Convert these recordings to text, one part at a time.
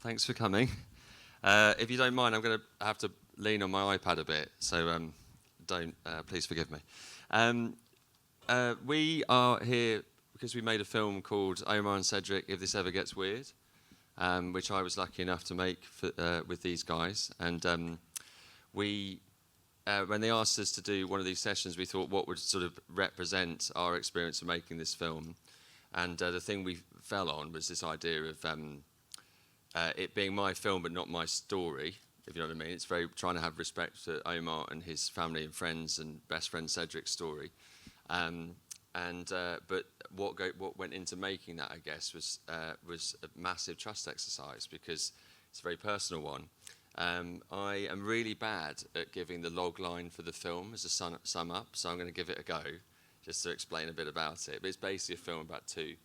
Thanks for coming. If you don't mind, I'm going to have to lean on my iPad a bit, so please forgive me. We are here because we made a film called Omar and Cedric, If This Ever Gets Weird, which I was lucky enough to make with these guys. And when they asked us to do one of these sessions, we thought what would sort of represent our experience of making this film. And the thing we fell on was this idea of it being my film but not my story, if you know what I mean. It's very trying to have respect for Omar and his family and friends and best friend Cedric's story. But what went into making that, I guess, was a massive trust exercise, because it's a very personal one. I am really bad at giving the log line for the film as a sum up, so I'm going to give it a go just to explain a bit about it. But it's basically a film about two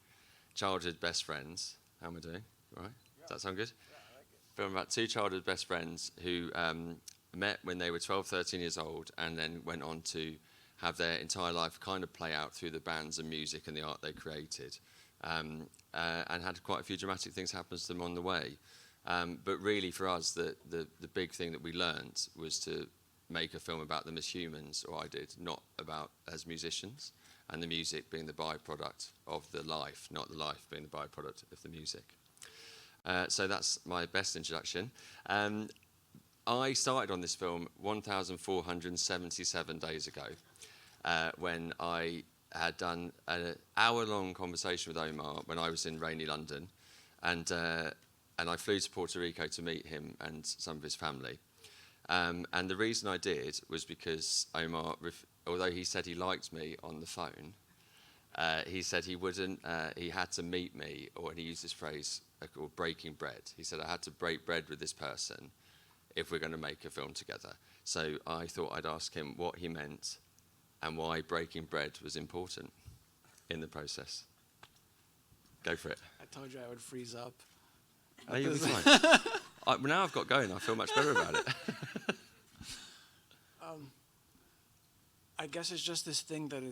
childhood best friends. How am I doing? All right? Yeah. Does that sound good? Yeah, I like it. Film about two childhood best friends who met when they were 12, 13 years old, and then went on to have their entire life kind of play out through the bands and music and the art they created, and had quite a few dramatic things happen to them on the way. But really for us, the big thing that we learned was to make a film about them as humans, or I did, not about as musicians, and the music being the byproduct of the life, not the life being the byproduct of the music. So that's my best introduction. I started on this film 1,477 days ago, when I had done an hour-long conversation with Omar when I was in rainy London, and I flew to Puerto Rico to meet him and some of his family. And the reason I did was because Omar, although he said he liked me on the phone, he said he wouldn't, he had to meet me, or he used this phrase called breaking bread. He said, I had to break bread with this person if we're going to make a film together. So I thought I'd ask him what he meant and why breaking bread was important in the process. Go for it. I told you I would freeze up. No, you'll be fine. Now I've got going, I feel much better about it. I guess it's just this thing that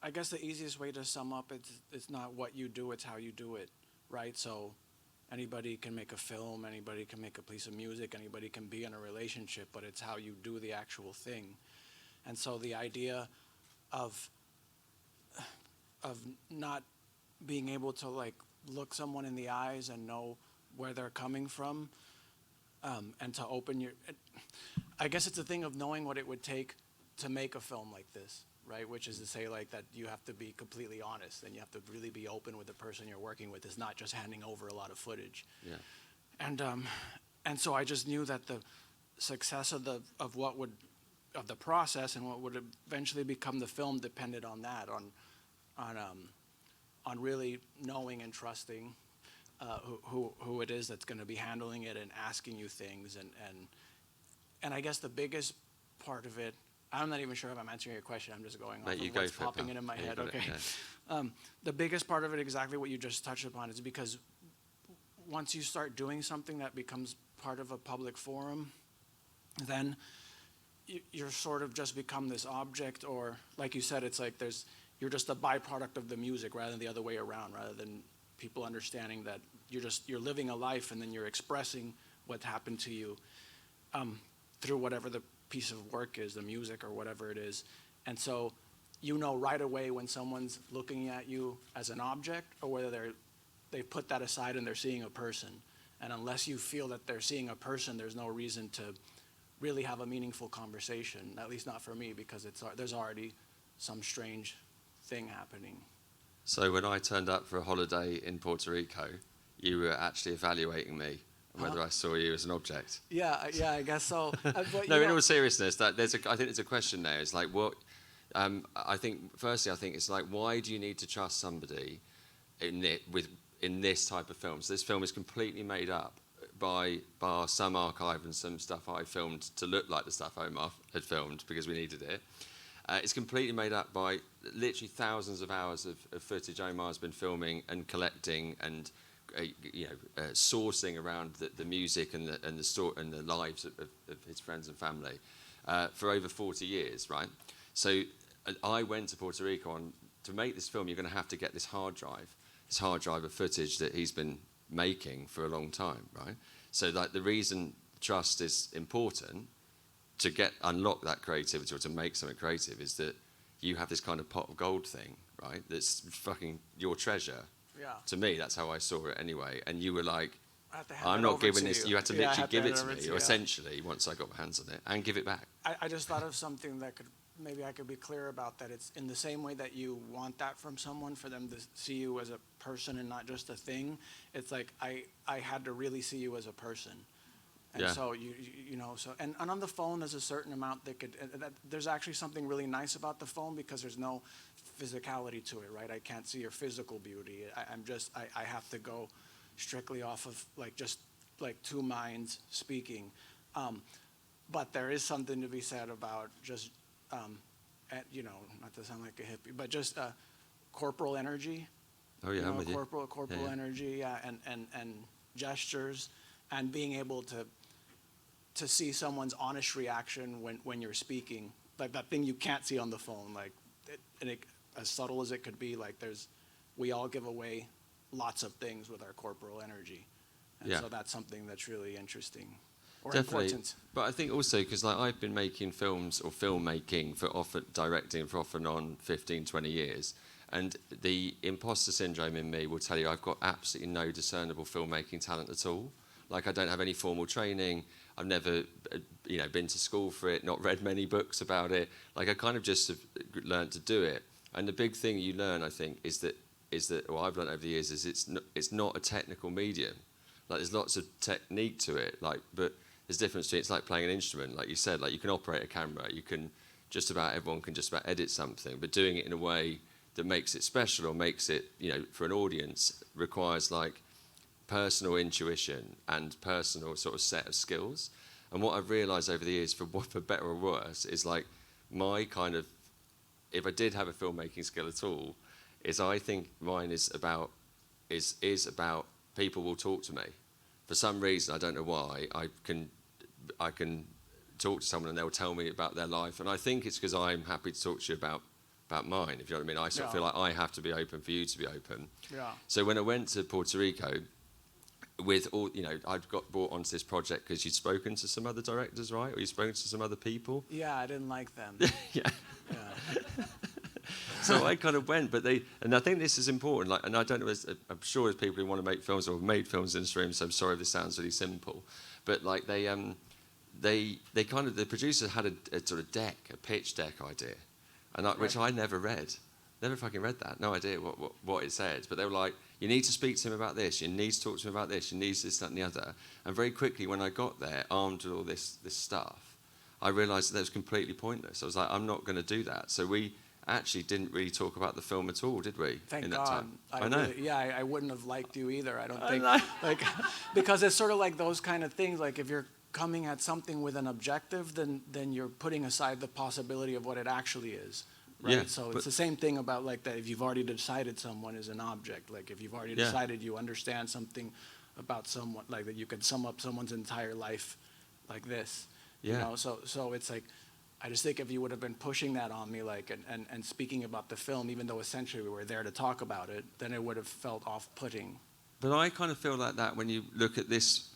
I guess the easiest way to sum up it's not what you do, it's how you do it, right? So anybody can make a film, anybody can make a piece of music, anybody can be in a relationship, but it's how you do the actual thing. And so the idea of not being able to like look someone in the eyes and know where they're coming from, and to open your, I guess it's a thing of knowing what it would take to make a film like this, right? Which is to say like that you have to be completely honest and you have to really be open with the person you're working with. It's not just handing over a lot of footage. Yeah. And so I just knew that the success of the process and what would eventually become the film depended on that, on really knowing and trusting who it is that's going to be handling it and asking you things, and I guess the biggest part of it, I'm not even sure if I'm answering your question. I'm just going off of what's popping into my head. Okay. The biggest part of it, exactly what you just touched upon, is because once you start doing something that becomes part of a public forum, then you're sort of just become this object, or like you said, it's like you're just a byproduct of the music rather than the other way around, rather than people understanding that you're living a life and then you're expressing what happened to you through whatever the piece of work is, the music or whatever it is. And so you know right away when someone's looking at you as an object or whether they put that aside and they're seeing a person. And unless you feel that they're seeing a person, there's no reason to really have a meaningful conversation, at least not for me, because there's already some strange thing happening. So when I turned up for a holiday in Puerto Rico, you were actually evaluating me and whether I saw you as an object. Yeah, I guess so. No, in all seriousness, I think there's a question there. It's like what firstly, I think it's like, why do you need to trust somebody in this type of film? So this film is completely made up by some archive and some stuff I filmed to look like the stuff Omar had filmed because we needed it. It's completely made up by literally thousands of hours of footage Omar's been filming and collecting and sourcing around the music and the story and the lives of his friends and family for over 40 years, right? So I went to Puerto Rico to make this film. You're going to have to get this hard drive of footage that he's been making for a long time, right? So like the reason trust is important to unlock that creativity or to make something creative is that you have this kind of pot of gold thing, right? That's fucking your treasure. Yeah. To me, that's how I saw it anyway. And you were like, I have to hand I'm it not over giving to this. you. You had to Yeah, I literally have to give hand it to over me, to you, yeah. essentially, once I got my hands on it, and give it back. I just thought of something that maybe I could be clear about, that it's in the same way that you want that from someone, for them to see you as a person and not just a thing. It's like I had to really see you as a person. And Yeah. so you know, so and on the phone there's a certain amount there's actually something really nice about the phone, because there's no physicality to it, right? I can't see your physical beauty. I have to go strictly off of just like two minds speaking. But there is something to be said about just, you know, not to sound like a hippie, but just corporal energy. Oh yeah, You I'm know, with you. corporal Yeah. energy, and gestures, and being able to see someone's honest reaction when you're speaking, like that thing you can't see on the phone, as subtle as it could be. Like we all give away lots of things with our corporal energy, and Yeah. so that's something that's really interesting or Definitely. important. But I think also, because like I've been making films or filmmaking directing for off and on 15, 20 years, and the imposter syndrome in me will tell you I've got absolutely no discernible filmmaking talent at all. Like I don't have any formal training. I've never, been to school for it, not read many books about it. Like I kind of just have learned to do it. And the big thing you learn, I think, is that what I've learned over the years is it's not a technical medium. Like there's lots of technique to it. But there's difference between, it's like playing an instrument. Like you said, like you can operate a camera. Everyone can just about edit something. But doing it in a way that makes it special or makes it, for an audience, requires like personal intuition and personal sort of set of skills. And what I've realised over the years, for better or worse, is like my kind of, if I did have a filmmaking skill at all, is I think mine is about people will talk to me. For some reason, I don't know why, I can talk to someone and they'll tell me about their life. And I think it's because I'm happy to talk to you about mine, if you know what I mean. I sort of feel like I have to be open for you to be open. Yeah. So when I went to Puerto Rico, with all, I'd got brought onto this project because you'd spoken to some other directors, right? Or you'd spoken to some other people. Yeah, I didn't like them. Yeah. Yeah. So I kind of went, and I think this is important. Like, and I don't know, I'm sure there's people who want to make films or have made films in this room. So I'm sorry if this sounds really simple, but like the producers had a sort of a pitch deck idea, and which I never read. Never fucking read that. No idea what it said. But they were like, you need to speak to him about this. You need to talk to him about this. You need this, that, and the other. And very quickly, when I got there, armed with all this stuff, I realised that was completely pointless. I was like, I'm not going to do that. So we actually didn't really talk about the film at all, did we? Thank in that God. time? I know. Really, I wouldn't have liked you either. I don't I think. know. Like, because it's sort of like those kind of things. Like if you're coming at something with an objective, then you're putting aside the possibility of what it actually is. Right? Yeah, So it's the same thing about like that. If you've already decided someone is an object, like if you've already decided you understand something about someone, like that you could sum up someone's entire life like this. Yeah. You know, so it's like, I just think if you would have been pushing that on me, like, and speaking about the film, even though essentially we were there to talk about it, then it would have felt off-putting. But I kind of feel like that when you look at this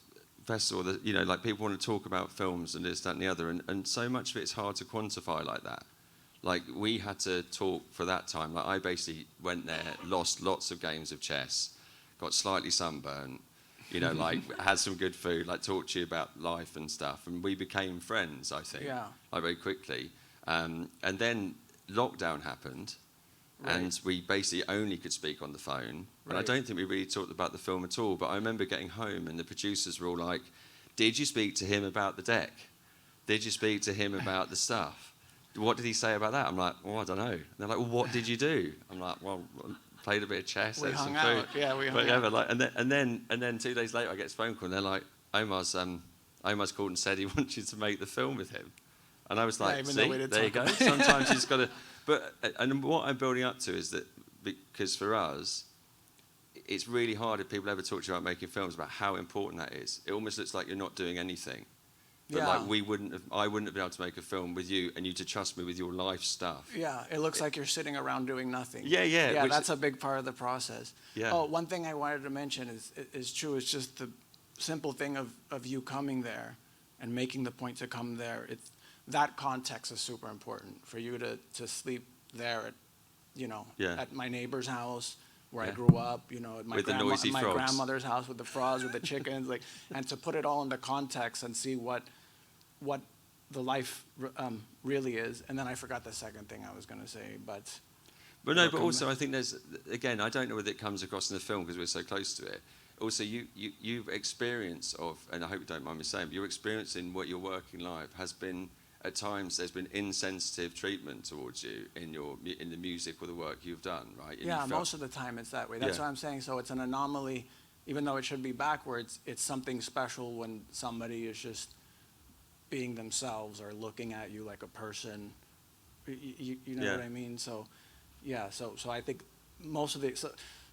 festival, that like people want to talk about films and this, that, and the other, and so much of it's hard to quantify like that. Like we had to talk for that time. Like I basically went there, lost lots of games of chess, got slightly sunburnt, like had some good food, like talked to you about life and stuff, and we became friends. I think, like very quickly. And then lockdown happened, and we basically only could speak on the phone. And I don't think we really talked about the film at all. But I remember getting home, and the producers were all like, "Did you speak to him about the deck? Did you speak to him about the stuff? What did he say about that?" I'm like, "Well, I don't know." And they're like, "Well, what did you do?" I'm like, "Well, played a bit of chess, We ate some hung food." out. Yeah, we hung out. Like, and then 2 days later, I get a phone call, and they're like, Omar's called and said he wants you to make the film with him. And I was like, even though we "See, didn't there you talk go." about it. Sometimes you just got to. But and what I'm building up to is that because for us, it's really hard if people ever talk to you about making films about how important that is. It almost looks like you're not doing anything. But Yeah. like I wouldn't have been able to make a film with you and you to trust me with your life stuff. Yeah, it looks like you're sitting around doing nothing. Yeah, yeah. Yeah, that's a big part of the process. Yeah. Oh, one thing I wanted to mention is true. It's just the simple thing of you coming there and making the point to come there. It's that context is super important for you to sleep there at, at my neighbor's house where I grew up, at my With the noisy my frogs. grandmother's house with the frogs, with the chickens, and to put it all into context and see what the life really is. And then I forgot the second thing I was going to say, but. But no, but also I think there's, again, I don't know whether it comes across in the film because we're so close to it. Also, you've experience of, and I hope you don't mind me saying, but your experience in what your working life has been, at times there's been insensitive treatment towards you in the music or the work you've done, right? And Yeah, most of the time it's that way. That's what I'm saying. So it's an anomaly, even though it should be backwards, it's something special when somebody is just being themselves or looking at you like a person. You know what I mean? So, yeah, so I think most of the,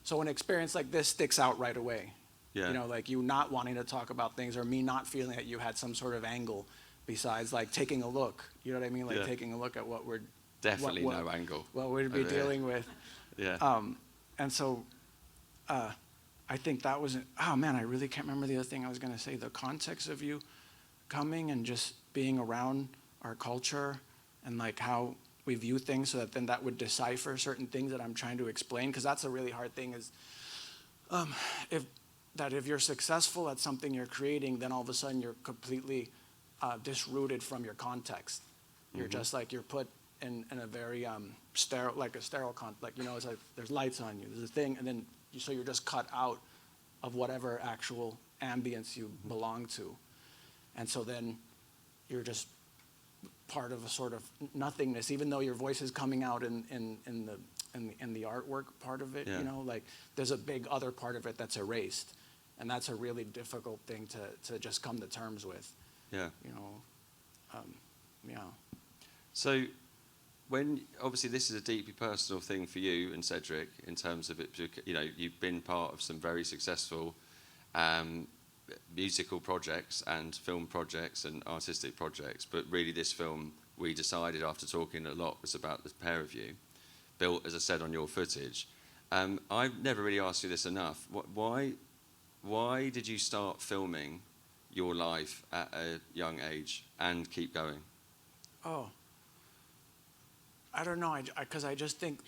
so an experience like this sticks out right away. Yeah. Like you not wanting to talk about things or me not feeling that you had some sort of angle besides like taking a look. You know what I mean? Like taking a look at what we're definitely no angle. What we'd be dealing with. Yeah. And so I think that was, oh man, I really can't remember the other thing I was going to say. The context of you coming and just being around our culture and like how we view things, so that then that would decipher certain things that I'm trying to explain, because that's a really hard thing is if you're successful at something you're creating, then all of a sudden you're completely disrooted from your context. You're just like, you're put in a very sterile, like a sterile context, like, it's like there's lights on you, there's a thing, and then so you're just cut out of whatever actual ambience you belong to. And so then you're just part of a sort of nothingness, even though your voice is coming out in the artwork part of it, like there's a big other part of it that's erased. And that's a really difficult thing to just come to terms with. Yeah. Yeah. So when, obviously this is a deeply personal thing for you and Cedric in terms of it, you've been part of some very successful musical projects and film projects and artistic projects, but really this film, we decided after talking a lot, was about the pair of you, built, as I said, on your footage. I've never really asked you this enough. Why did you start filming your life at a young age and keep going? Oh, I don't know, because I just think,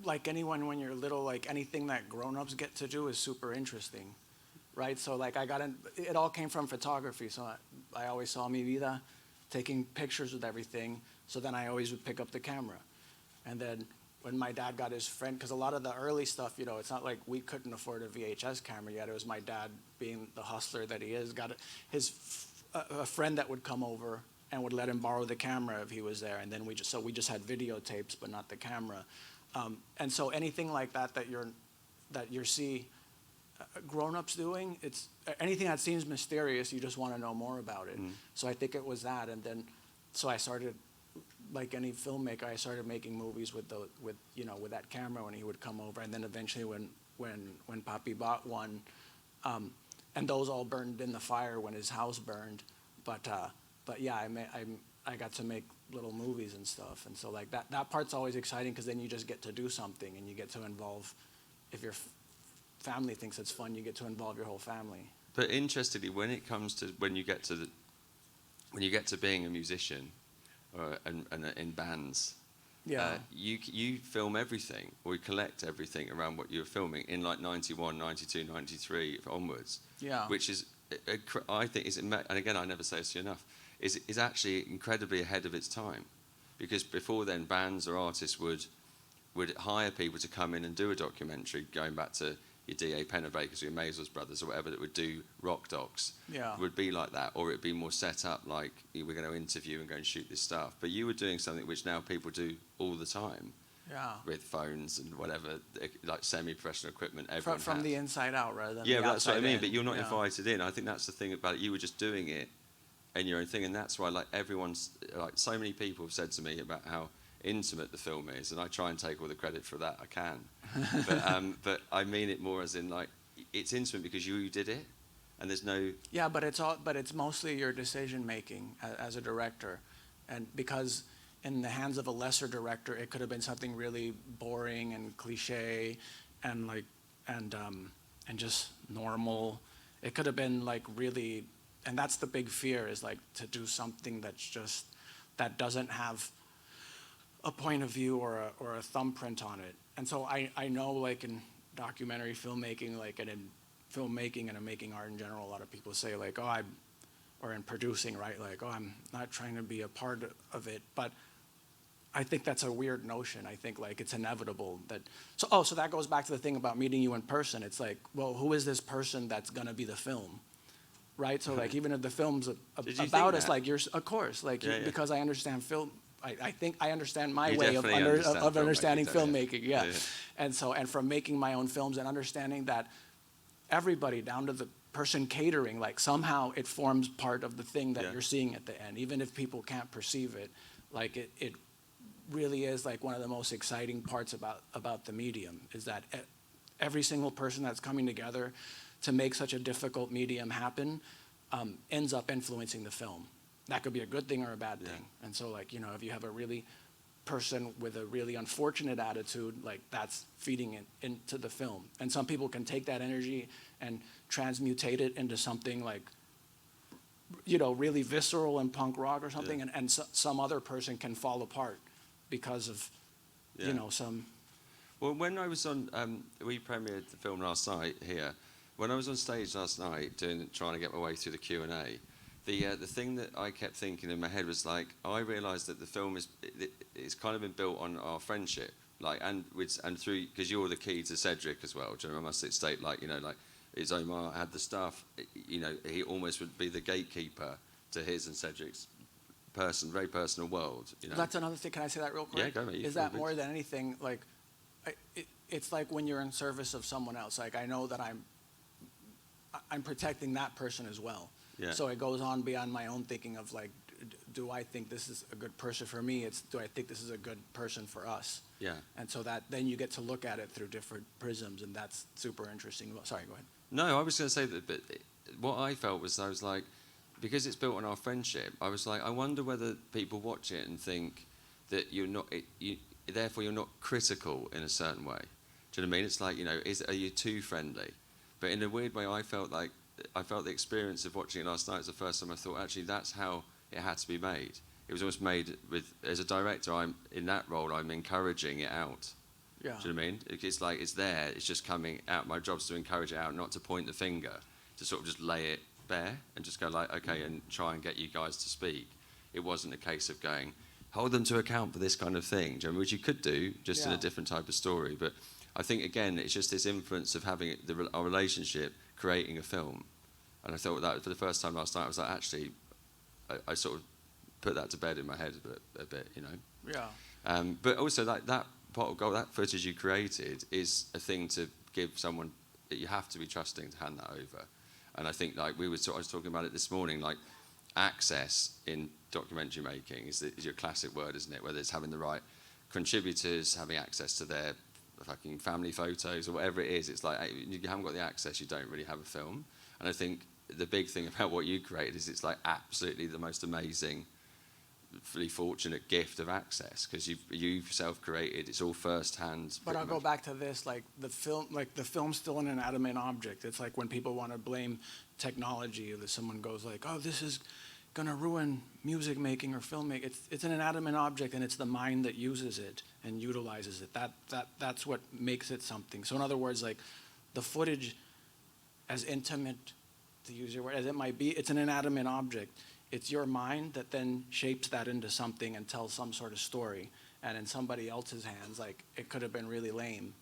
like anyone when you're little, like anything that grown-ups get to do is super interesting, right? So like it all came from photography, so I always saw mi vida, taking pictures with everything, so then I always would pick up the camera. And then when my dad got his friend, because a lot of the early stuff, it's not like we couldn't afford a VHS camera yet. It was my dad, being the hustler that he is, got a friend that would come over and would let him borrow the camera if he was there. And then we just had videotapes, but not the camera. And so anything like that you see grown-ups doing, it's anything that seems mysterious, you just want to know more about it. So I think it was that, and then so I started, like any filmmaker, I started making movies with that camera when he would come over, and then eventually when Papi bought one, and those all burned in the fire when his house burned, but yeah, I got to make little movies and stuff, and so like that part's always exciting, because then you just get to do something and you get to involve, if your family thinks it's fun, you get to involve your whole family. But interestingly, when it comes to when you get to being a musician, and in bands, you film everything, or you collect everything around what you're filming in like 91, 92, 93 onwards. Yeah. Which is, I think, and again, I never say this enough, is actually incredibly ahead of its time, because before then, bands or artists would hire people to come in and do a documentary, going back to your D.A. Pennebaker's or your Maysles brothers or whatever, that would do rock docs. Yeah. Would be like that, or it'd be more set up, like we're going to interview and go and shoot this stuff. But you were doing something which now people do all the time. Yeah. With phones and whatever, like semi-professional equipment. Everyone from the inside out rather than the outside. That's what I mean. In. But you're not invited in. I think that's the thing about it. You were just doing it in your own thing, and that's why like everyone's like so many people have said to me about how intimate the film is, and I try and take all the credit for that. I can, but I mean it more as in like it's intimate because you did it, and there's no. Yeah, but it's mostly your decision making as a director, and because in the hands of a lesser director, it could have been something really boring and cliche, and and just normal. It could have been like really, and that's the big fear, is like to do something that doesn't have a point of view or a thumbprint on it. And so I know, like in documentary filmmaking, like and in filmmaking and in making art in general, a lot of people say like, oh, or in producing, right? Like, oh, I'm not trying to be a part of it. But I think that's a weird notion. I think like it's inevitable that, so that goes back to the thing about meeting you in person. It's like, well, who is this person that's gonna be the film? Right? So like even if the film's about us, like of course, like because I understand film, I think I understand my way of understanding filmmaking. Yeah. And from making my own films and understanding that everybody down to the person catering, like somehow it forms part of the thing that you're seeing at the end, even if people can't perceive it. Like it really is like one of the most exciting parts about the medium, is that every single person that's coming together to make such a difficult medium happen ends up influencing the film. That could be a good thing or a bad thing. And so like, you know, if you have a really person with a really unfortunate attitude, like that's feeding into the film. And some people can take that energy and transmutate it into something like, you know, really visceral and punk rock or something, and some other person can fall apart because of, you know, some. Well, when I was on, we premiered the film last night here. When I was on stage last night trying to get my way through the Q&A, the thing that I kept thinking in my head was like, I realised that the film it's kind of been built on our friendship, like and through, because you're the key to Cedric as well. Do you know, I must state, like, you know, like is Omar had the stuff, you know, he almost would be the gatekeeper to his and Cedric's very personal world. You know, that's another thing. Can I say that real quick? Yeah, go ahead. Is that more than anything, like, it's like when you're in service of someone else. Like I know that I'm protecting that person as well. Yeah. So it goes on beyond my own thinking of like, do I think this is a good person for me? It's, do I think this is a good person for us? Yeah. And so that then you get to look at it through different prisms, and that's super interesting. Well, sorry, go ahead. No, I was going to say that, but what I felt was, I was like, because it's built on our friendship, I was like, I wonder whether people watch it and think that you're not, therefore you're not critical in a certain way. Do you know what I mean? It's like, you know, are you too friendly? But in a weird way, I felt the experience of watching it last night was the first time I thought, actually, that's how it had to be made. It was almost made with, as a director, in that role, I'm encouraging it out. Yeah. Do you know what I mean? It's like, it's there, it's just coming out. My job's to encourage it out, not to point the finger, to sort of just lay it bare and just go like, okay, and try and get you guys to speak. It wasn't a case of going, hold them to account for this kind of thing, do you know what I mean? Which you could do, just in a different type of story. But I think, again, it's just this influence of having our relationship creating a film. And I thought that for the first time last night, I was like, actually, I sort of put that to bed in my head a bit, you know? Yeah. But also, like, that pot of gold, that footage you created is a thing to give someone that you have to be trusting to hand that over. And I think, like, I was talking about it this morning, like, access in documentary making is your classic word, isn't it? Whether it's having the right contributors, having access to their fucking family photos or whatever it is, it's like, you haven't got the access, you don't really have a film. And I think the big thing about what you created is it's like absolutely the most amazing, really fortunate gift of access, because you've self-created, it's all first-hand. But I'll go back to this, like the film's still an inanimate object. It's like when people want to blame technology, or that someone goes like, oh, this is gonna ruin music making or filmmaking. It's an inanimate object, and it's the mind that uses it and utilizes it. That's what makes it something. So in other words, like the footage, as intimate, to use your word, as it might be, it's an inanimate object. It's your mind that then shapes that into something and tells some sort of story. And in somebody else's hands, like, it could have been really lame,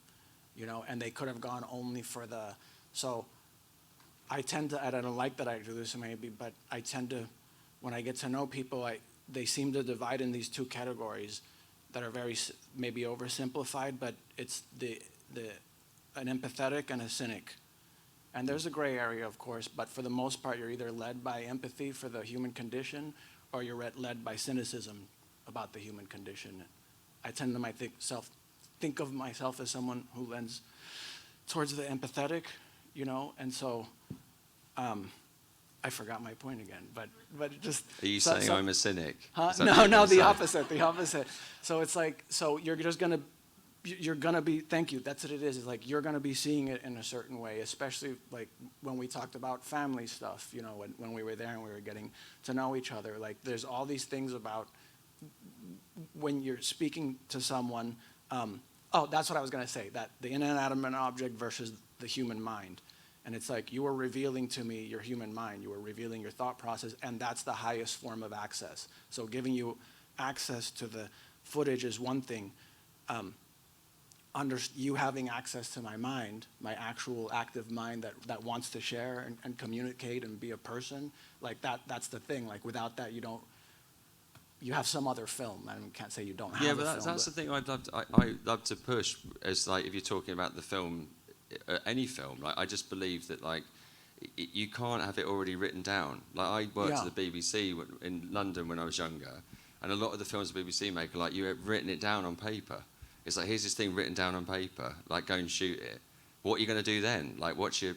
you know, and they could have gone only for so I tend to, and I don't like that I do this maybe, but I tend to, when I get to know people, they seem to divide in these two categories that are very maybe oversimplified, but it's an empathetic and a cynic. And there's a gray area, of course, but for the most part, you're either led by empathy for the human condition, or you're led by cynicism about the human condition. I tend to think of myself as someone who lends towards the empathetic, you know, and so I forgot my point again, but just. Are you saying I'm a cynic? Huh? Is that what No, you're no, gonna the say? opposite, the opposite. So it's like, so you're gonna be, thank you, that's what it is. It's like, you're gonna be seeing it in a certain way, especially like when we talked about family stuff, you know, when we were there and we were getting to know each other. Like, there's all these things about when you're speaking to someone, oh, that's what I was gonna say, that the inanimate object versus the human mind. And it's like, you were revealing to me your human mind, you were revealing your thought process, and that's the highest form of access. So giving you access to the footage is one thing. You having access to my mind, my actual active mind that wants to share and communicate and be a person, like that's the thing. Like, without that, you have some other film. I can't say you don't have a film. Yeah, but that's the thing I'd love to push, as like, if you're talking about the film, any film, like, I just believe that, like, you can't have it already written down. Like, I worked at the BBC in London when I was younger, and a lot of the films the BBC make are like, you have written it down on paper. It's like, here's this thing written down on paper, like, go and shoot it. What are you going to do then? Like, what's your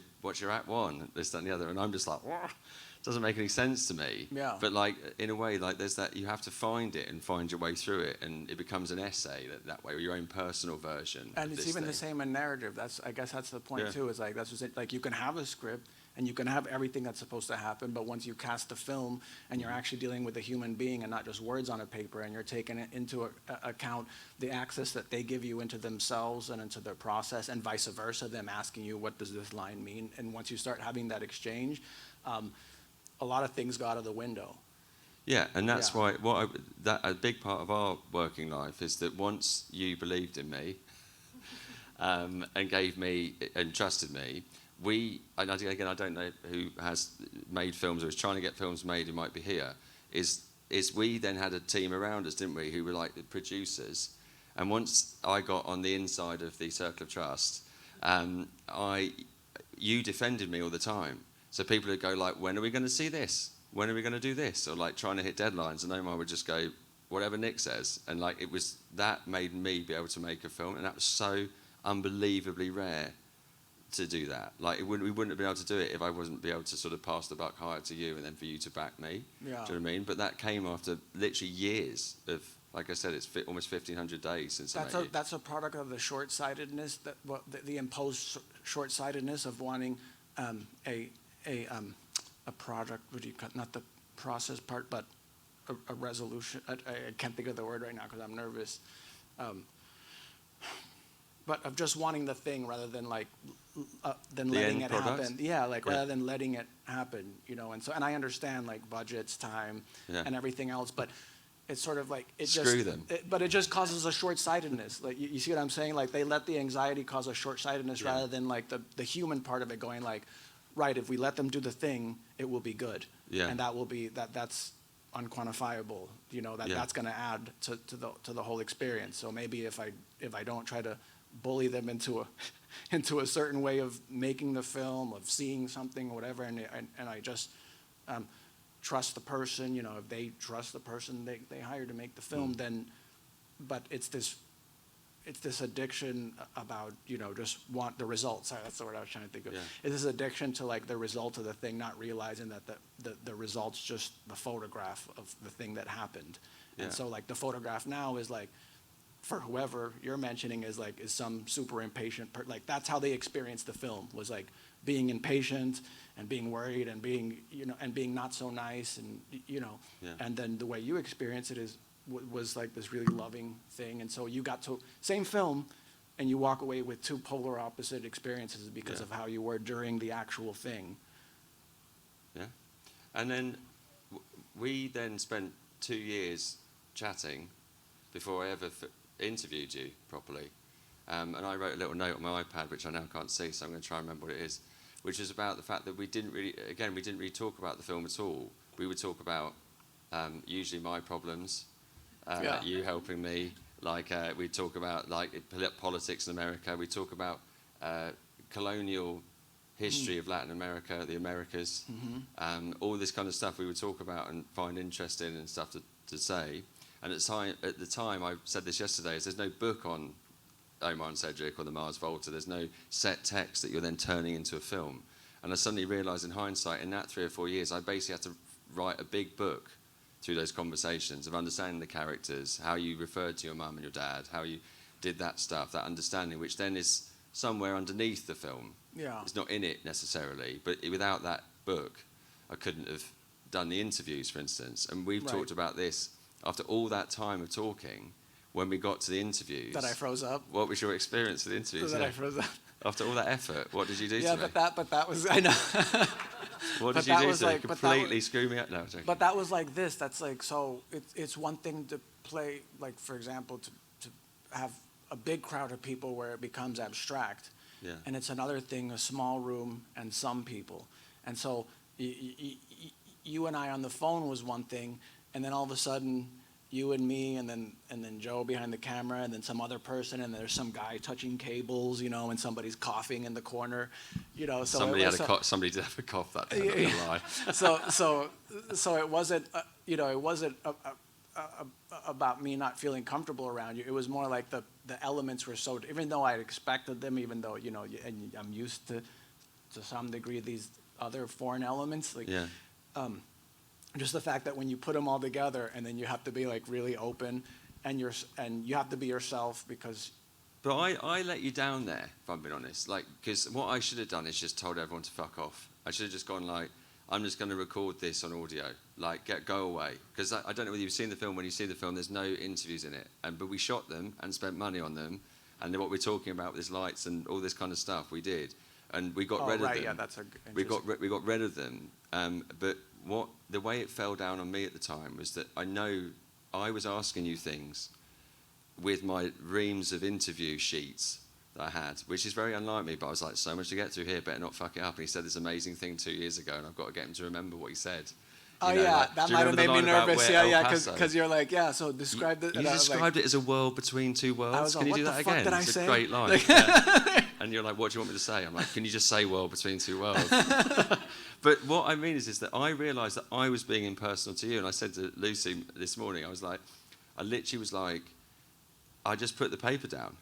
act one, this, that, and the other? And I'm just like, it doesn't make any sense to me. Yeah. But, like, in a way, like, there's that, you have to find it and find your way through it, and it becomes an essay that way, or your own personal version. And it's even the same in narrative. I guess that's the point too. Is like, that's just it. Like, you can have a script and you can have everything that's supposed to happen, but once you cast the film and you're actually dealing with a human being and not just words on a paper, and you're taking into account the access that they give you into themselves and into their process, and vice versa, them asking you, what does this line mean? And once you start having that exchange, a lot of things go out of the window. Yeah, and that's why a big part of our working life is that once you believed in me and gave me and trusted me, and again, I don't know who has made films or is trying to get films made who might be here, is we then had a team around us, didn't we, who were like the producers. And once I got on the inside of the Circle of Trust, you defended me all the time. So people would go like, when are we going to see this? When are we going to do this? Or like trying to hit deadlines, and Omar would just go, whatever Nick says. And like, that made me be able to make a film, and that was so unbelievably rare to do that. Like, we wouldn't have been able to do it if I wasn't be able to sort of pass the buck higher to you and then for you to back me. Yeah. Do you know what I mean? But that came after literally years of, like I said, it's almost 1,500 days since I met you. That's a product of the short-sightedness, the imposed short-sightedness of wanting a project. What do you call, not the process part, but a resolution. I can't think of the word right now because I'm nervous. But of just wanting the thing rather than like letting it happen. Yeah, like rather than letting it happen, you know. And I understand like budgets, time, and everything else, but it's sort of like but it just causes a short-sightedness. Like, you see what I'm saying? Like, they let the anxiety cause a short-sightedness rather than like the human part of it going like, right, if we let them do the thing, it will be good. Yeah. And that will be that's unquantifiable. You know, that's going to add to the whole experience. So maybe if I don't try to bully them into a certain way of making the film, of seeing something, whatever, and I just trust the person, you know, if they trust the person they hire to make the film, then, but it's this addiction about, you know, just want the results. Sorry, that's the word I was trying to think of. Yeah. It's this addiction to like the result of the thing, not realizing that the result's just the photograph of the thing that happened. Yeah. And so like the photograph now is like, for whoever you're mentioning is some super impatient like that's how they experienced the film, was like being impatient and being worried and being, you know, and being not so nice, and you know, and then the way you experience it was like this really loving thing. And so you got to same film and you walk away with two polar opposite experiences because of how you were during the actual thing. Yeah. And then we then spent 2 years chatting before I ever interviewed you properly, and I wrote a little note on my iPad which I now can't see, so I'm going to try and remember what it is, which is about the fact that we didn't really talk about the film at all. We would talk about usually my problems, you helping me, like we'd talk about like politics in America, we'd talk about colonial history of Latin America, the Americas, all this kind of stuff we would talk about and find interesting and stuff to say. And at the time, I said this yesterday, is there's no book on Omar and Cedric or the Mars Volta. There's no set text that you're then turning into a film. And I suddenly realised in hindsight, in that 3 or 4 years, I basically had to write a big book through those conversations of understanding the characters, how you referred to your mum and your dad, how you did that stuff, that understanding, which then is somewhere underneath the film. Yeah. It's not in it necessarily, but without that book, I couldn't have done the interviews, for instance. And we've talked about this after all that time of talking. When we got to the interviews, That I froze up. what was your experience with the interviews? That I froze up. After all that effort, what did you do Yeah, to me? but that was, I know. What did but you that do was to me? like- but that Completely was- screw me up? No, I'm joking. But that was like this. That's like, so it's one thing to play, like, for example, to have a big crowd of people where it becomes abstract. Yeah. And it's another thing, a small room and some people. And so you and I on the phone was one thing, and then all of a sudden you and me, and then Joe behind the camera, and then some other person, and there's some guy touching cables, you know, and somebody's coughing in the corner, you know. So Somebody did have a cough that day. I'm not gonna lie. So it wasn't, you know, it wasn't about me not feeling comfortable around you. It was more like the elements were so, even though I expected them, even though, you know, and I'm used to some degree these other foreign elements, like, Yeah. just the fact that when you put them all together, and then you have to be like really open, and you have to be yourself, because. But I let you down there, if I'm being honest. Like, because what I should have done is just told everyone to fuck off. I should have just gone like, I'm just going to record this on audio. Like, go away. Because I don't know whether you've seen the film. When you see the film, there's no interviews in it. But we shot them and spent money on them. And then what we're talking about with lights and all this kind of stuff, we did. And we got rid of them. Yeah, that's a we got rid of them. But the way it fell down on me at the time was that I know I was asking you things with my reams of interview sheets that I had, which is very unlike me, but I was like, so much to get through here, better not fuck it up. And he said this amazing thing 2 years ago, and I've got to get him to remember what he said. Oh, You know, yeah, like, that do you might have remember made the me line about nervous. where Yeah, El Paso- because you're like, yeah, so describe it. You and I was like, described it as a world between two worlds. I was like, Can you what do the that fuck again? did I It's say? a great line. Like- Yeah. And you're like, what do you want me to say? I'm like, can you just say world between two worlds? But what I mean is that I realised that I was being impersonal to you. And I said to Lucy this morning, I literally was like, I just put the paper down.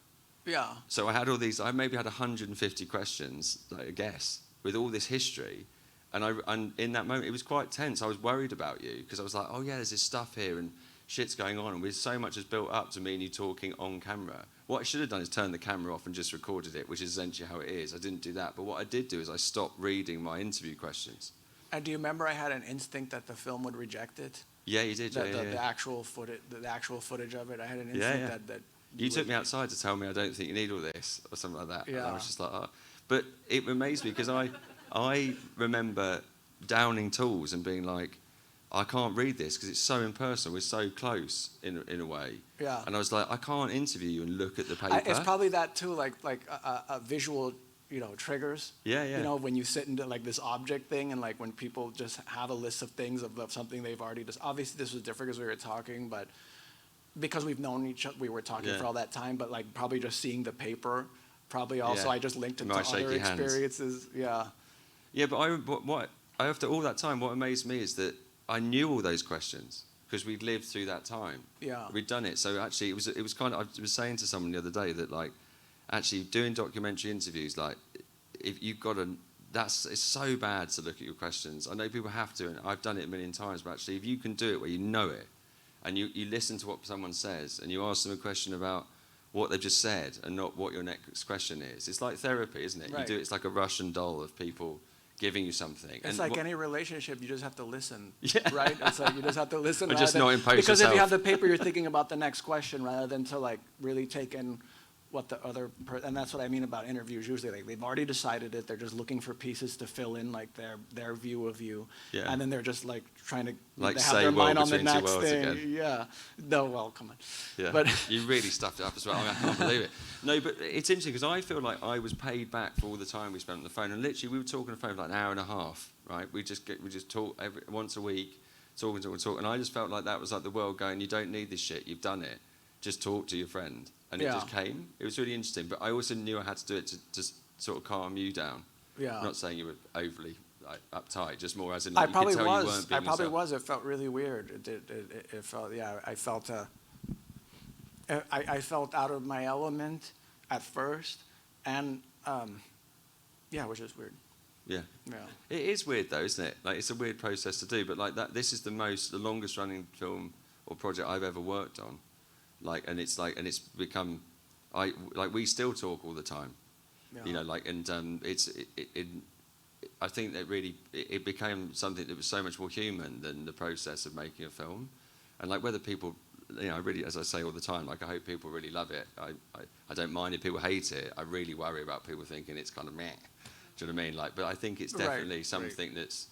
Yeah. So I had all these, I maybe had 150 questions, like, I guess, with all this history. And in that moment, it was quite tense. I was worried about you because I was like, oh yeah, there's this stuff here and shit's going on. And so much has built up to me and you talking on camera. What I should have done is turn the camera off and just recorded it, which is essentially how it is. I didn't do that. But what I did do is I stopped reading my interview questions. And do you remember I had an instinct that the film would reject it? Yeah, you did. The actual footage of it. I had an instinct that you took me outside to tell me I don't think you need all this or something like that. Yeah. And I was just like, oh. But it amazed me because I remember downing tools and being like, I can't read this because it's so impersonal. We're so close in a way. Yeah. And I was like, I can't interview you and look at the paper. It's probably that too, like a visual, you know, triggers. Yeah, yeah. You know, when you sit into like this object thing, and like when people just have a list of things of something they've already just. Obviously, this was different because we were talking, but because we've known each other, we were talking for all that time. But like probably just seeing the paper, probably also I just linked it to other experiences. Yeah. Yeah, but after all that time, what amazed me is that I knew all those questions because we'd lived through that time. Yeah. We'd done it. So actually, it was kind of. I was saying to someone the other day that like, actually doing documentary interviews, like, if you've got to, it's so bad to look at your questions. I know people have to, and I've done it a million times. But actually, if you can do it where you know it, and you listen to what someone says, and you ask them a question about what they've just said, and not what your next question is, it's like therapy, isn't it? Right. You do it's like a Russian doll of people giving you something. It's like any relationship, you just have to listen, Yeah. right? It's like you just have to listen. Or just not impose because if you yourself. have the paper, you're thinking about the next question rather than to like really take in what the other and that's what I mean about interviews. Usually, like they've already decided it. They're just looking for pieces to fill in like their view of you, Yeah. and then they're just like trying to Like they say have their world mind on the between two next worlds thing. again. Yeah. No, well, come on. Yeah, But you really stuffed it up as well. I can't believe it. No, but it's interesting because I feel like I was paid back for all the time we spent on the phone, and literally we were talking on the phone for like an hour and a half. Right? We just talk once a week, talking, and I just felt like that was like the world going, you don't need this shit. You've done it. Just talk to your friend, and it just came. It was really interesting, but I also knew I had to do it to just sort of calm you down. Yeah. I'm not saying you were overly like, uptight, just more as in like, I probably you could tell was. you weren't being I probably yourself. was. It felt really weird. It felt. Yeah. I felt. I felt out of my element at first, and yeah, which is weird. Yeah. Yeah. It is weird though, isn't it? Like, it's a weird process to do, but like that, this is the longest running film or project I've ever worked on. Like, and it's become, we still talk all the time. Yeah. You know, like, and I think that really it became something that was so much more human than the process of making a film, and like whether people, you know, really, as I say all the time, like I hope people really love it. I don't mind if people hate it. I really worry about people thinking it's kind of meh. Do you know what I mean? Like, but I think it's definitely something that's,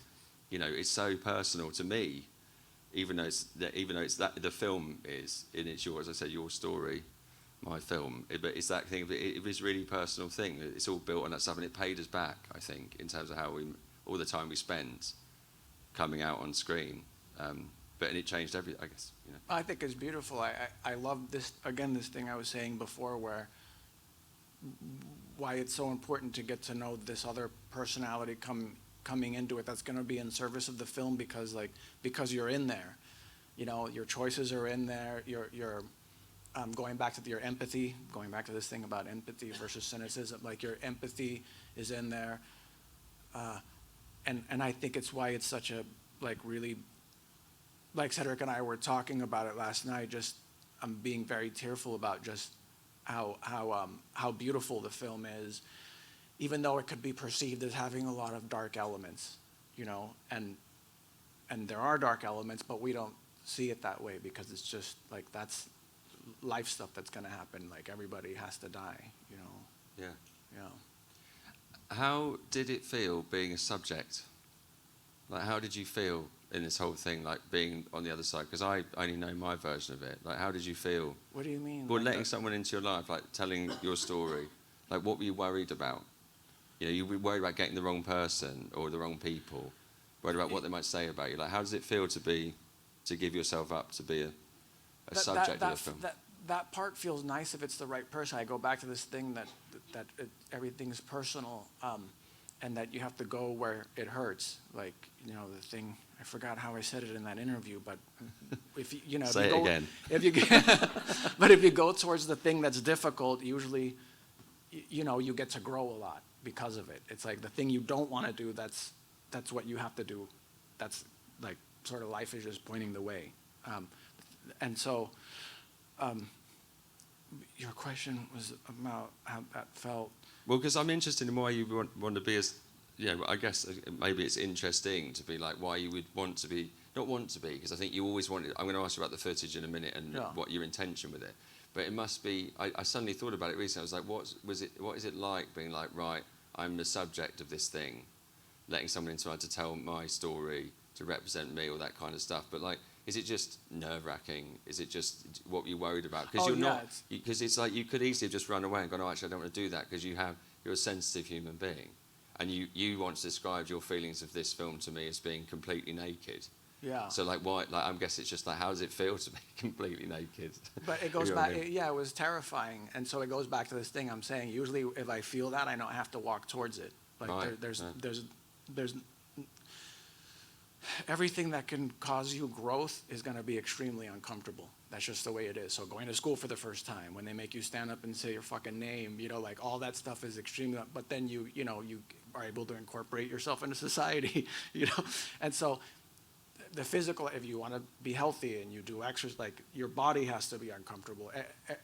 you know, it's so personal to me, even though it's that the film is, and it's your, as I said, your story, my film. But it's that thing. It was really personal thing. It's all built on that stuff, and it paid us back, I think, in terms of how all the time we spent coming out on screen. And it changed everything, I guess. You know. I think it's beautiful. I love this, again, this thing I was saying before, where why it's so important to get to know this other personality coming into it that's going to be in service of the film, because you're in there. You know, your choices are in there. You're going back to your empathy, going back to this thing about empathy versus cynicism. Like, your empathy is in there, and I think it's why it's such a, like, really, like Cedric and I were talking about it last night. Just I'm being very tearful about just how beautiful the film is, even though it could be perceived as having a lot of dark elements, you know, and there are dark elements, but we don't see it that way, because it's just like, that's life stuff that's going to happen. Like, everybody has to die, you know. Yeah. Yeah. How did it feel being a subject? Like, how did you feel in this whole thing, like being on the other side? Because I only know my version of it. Like, how did you feel? What do you mean? Well, like letting someone into your life, like telling your story. Like, what were you worried about? You know, you were worried about getting the wrong person or the wrong people. Worried about what they might say about you. Like, how does it feel to give yourself up to be a subject of the film? That part feels nice if it's the right person. I go back to this thing that everything's personal, and that you have to go where it hurts. Like, you know, the thing, I forgot how I said it in that interview, but if you know, say it again. But if you go towards the thing that's difficult, usually, you know, you get to grow a lot because of it. It's like the thing you don't want to do, that's what you have to do. That's like, sort of, life is just pointing the way. And so, your question was about how that felt. Well, because I'm interested in why you want to be as, you know, I guess maybe it's interesting to be like why you would want to be, not want to be, because I think you always wanted, I'm going to ask you about the footage in a minute and what your intention with it. But it must be, I suddenly thought about it recently. I was like, what is it like being like, right, I'm the subject of this thing, letting someone into to tell my story, to represent me, all that kind of stuff. But like, is it just nerve-wracking? Is it just what you're worried about? Because because it's like you could easily have just run away and gone, oh, actually, I don't want to do that, because you're a sensitive human being. And you once described your feelings of this film to me as being completely naked. Yeah. So like, why? Like, I guess it's just like, how does it feel to be completely naked? But it goes You know what back. I mean? It was terrifying, and so it goes back to this thing I'm saying. Usually, if I feel that, I know I have to walk towards it. Like, Right. there's everything that can cause you growth is going to be extremely uncomfortable. That's just the way it is. So going to school for the first time, when they make you stand up and say your fucking name, you know, like, all that stuff is extremely, but then you are able to incorporate yourself into society, you know. And so the physical, if you want to be healthy and you do exercise, like, your body has to be uncomfortable.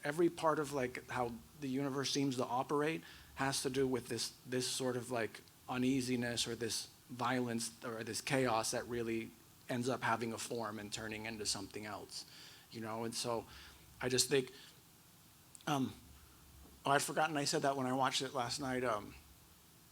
Every part of, like, how the universe seems to operate has to do with this sort of, like, uneasiness or this violence or this chaos that really ends up having a form and turning into something else, you know. And so I just think, I'd forgotten I said that when I watched it last night,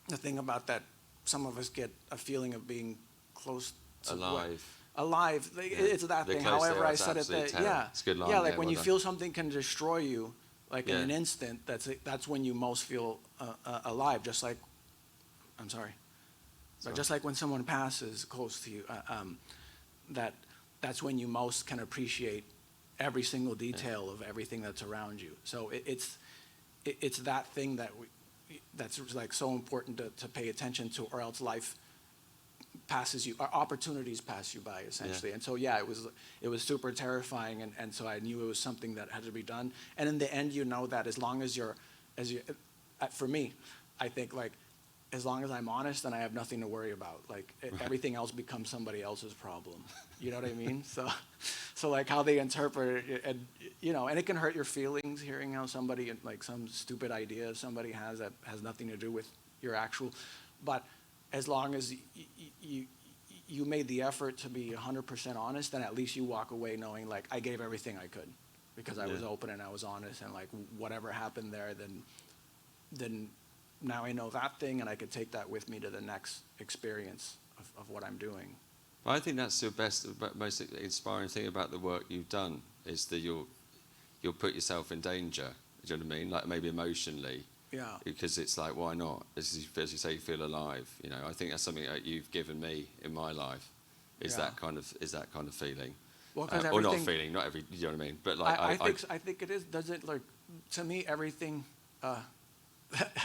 the thing about that some of us get a feeling of being close to alive. Like, Yeah. it's that thing. However I said it, It's a good line. yeah, like, when you feel something can destroy you, like, in Yeah. an instant, that's when you most feel alive. Just like, I'm sorry. But just like when someone passes close to you, that's when you most can appreciate every single detail of everything that's around you. So it's that thing that's like so important to pay attention to, or else life passes you, or opportunities pass you by, essentially. Yeah. And so it was super terrifying, and so I knew it was something that had to be done. And in the end, you know that as long as for me, I think, like, as long as I'm honest, then I have nothing to worry about. Like everything else becomes somebody else's problem. You know what I mean? So like how they interpret it, and and it can hurt your feelings hearing how somebody, like some stupid idea somebody has that has nothing to do with your actual. But as long as you made the effort to be 100% honest, then at least you walk away knowing like I gave everything I could, because I was open and I was honest, and like whatever happened there, then now I know that thing, and I could take that with me to the next experience of what I'm doing. Well, I think that's the best, most inspiring thing about the work you've done, is that you'll put yourself in danger. Do you know what I mean? Like maybe emotionally. Yeah. Because it's like, why not? As you say, you feel alive. I think that's something that you've given me in my life. Is that kind of feeling? Well, because or not feeling, not every. You know what I mean? But like I think it is. Does it, like, to me, everything.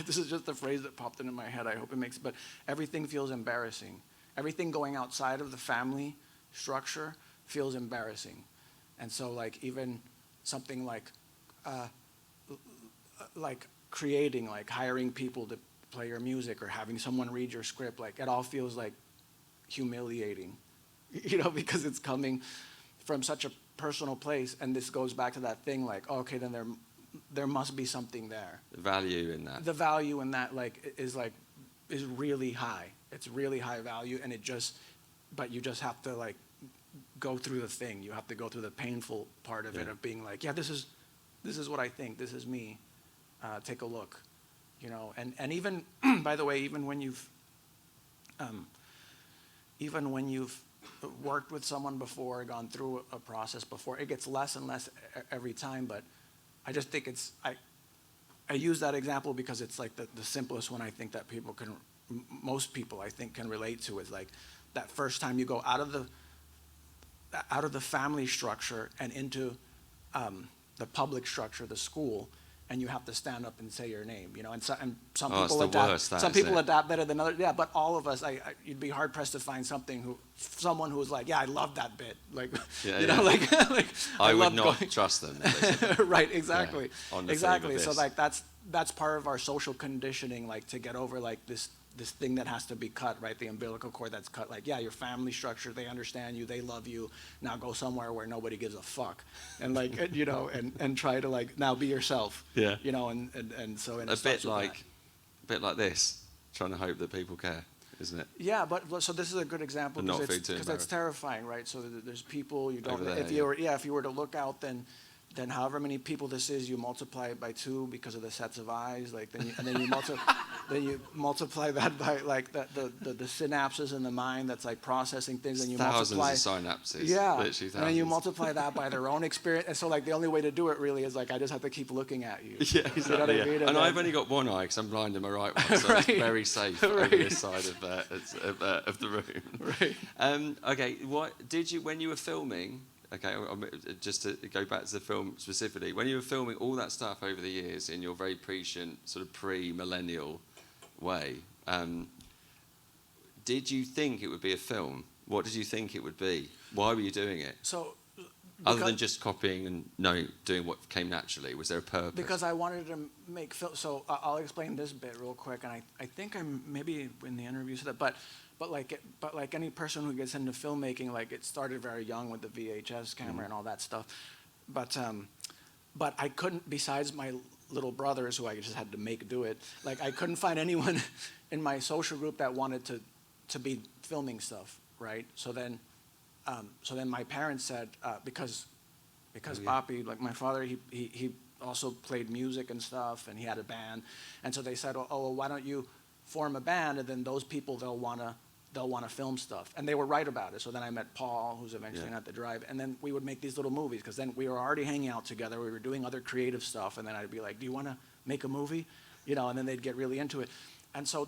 This is just a phrase that popped into my head. I hope it makes. But everything feels embarrassing. Everything going outside of the family structure feels embarrassing, and so like even something like creating, like hiring people to play your music or having someone read your script, like it all feels like humiliating, because it's coming from such a personal place. And this goes back to that thing, like, okay, then there must be something there. The value in that. The value in that, is really high. It's really high value, and but you just have to like go through the thing. You have to go through the painful part of it, of being like, yeah, this is what I think. This is me. Take a look, and even, by the way, even when you've worked with someone before, gone through a process before, it gets less and less every time. But I just think I use that example because it's like the simplest one I think that most people I think can relate to, is like that first time you go out of the family structure and into the public structure, the school, and you have to stand up and say your name, and some people adapt. Some people adapt better than others. Yeah, but all of us, you'd be hard pressed to find someone who's like, yeah, I love that bit, like, like I would not trust them. Right, exactly, Yeah, exactly. So like that's part of our social conditioning, like to get over like this thing that has to be cut, right? The umbilical cord that's cut. Like, yeah, your family structure, they understand you, they love you. Now go somewhere where nobody gives a fuck, and like, and try to like now be yourself. Yeah. And so a bit like this, trying to hope that people care, isn't it? Yeah, but so this is a good example because it's terrifying, right? So there's people you don't. If you were to look out, then however many people this is, you multiply it by 2 because of the sets of eyes, like then you multiply that by like the synapses in the mind that's like processing things, and you multiply thousands of synapses. Yeah, literally thousands. And then you multiply that by their own experience, and so like the only way to do it really is like I just have to keep looking at you. Yeah, exactly. You know what I mean? And I've only got one eye because I'm blind in my right one, so right. It's very safe over this side of the room. Right. Okay, what did you when you were filming? Okay, just to go back to the film specifically, when you were filming all that stuff over the years in your very prescient, sort of pre-millennial way, did you think it would be a film? What did you think it would be? Why were you doing it? So, other than just copying and doing what came naturally, was there a purpose? Because I wanted to make film. So I'll explain this bit real quick, and I think I'm maybe in the interview said that, but like any person who gets into filmmaking, like it started very young with the VHS camera and all that stuff. But I couldn't, besides my little brothers who I just had to make do it, like I couldn't find anyone in my social group that wanted to be filming stuff, right? So then my parents said, because Papi, like my father, he also played music and stuff, and he had a band, and so they said, oh well, why don't you form a band, and then those people they'll want to film stuff, and they were right about it. So then I met Paul, who's eventually at the Drive, and then we would make these little movies, because then we were already hanging out together, we were doing other creative stuff, and then I'd be like, do you want to make a movie, and then they'd get really into it, and so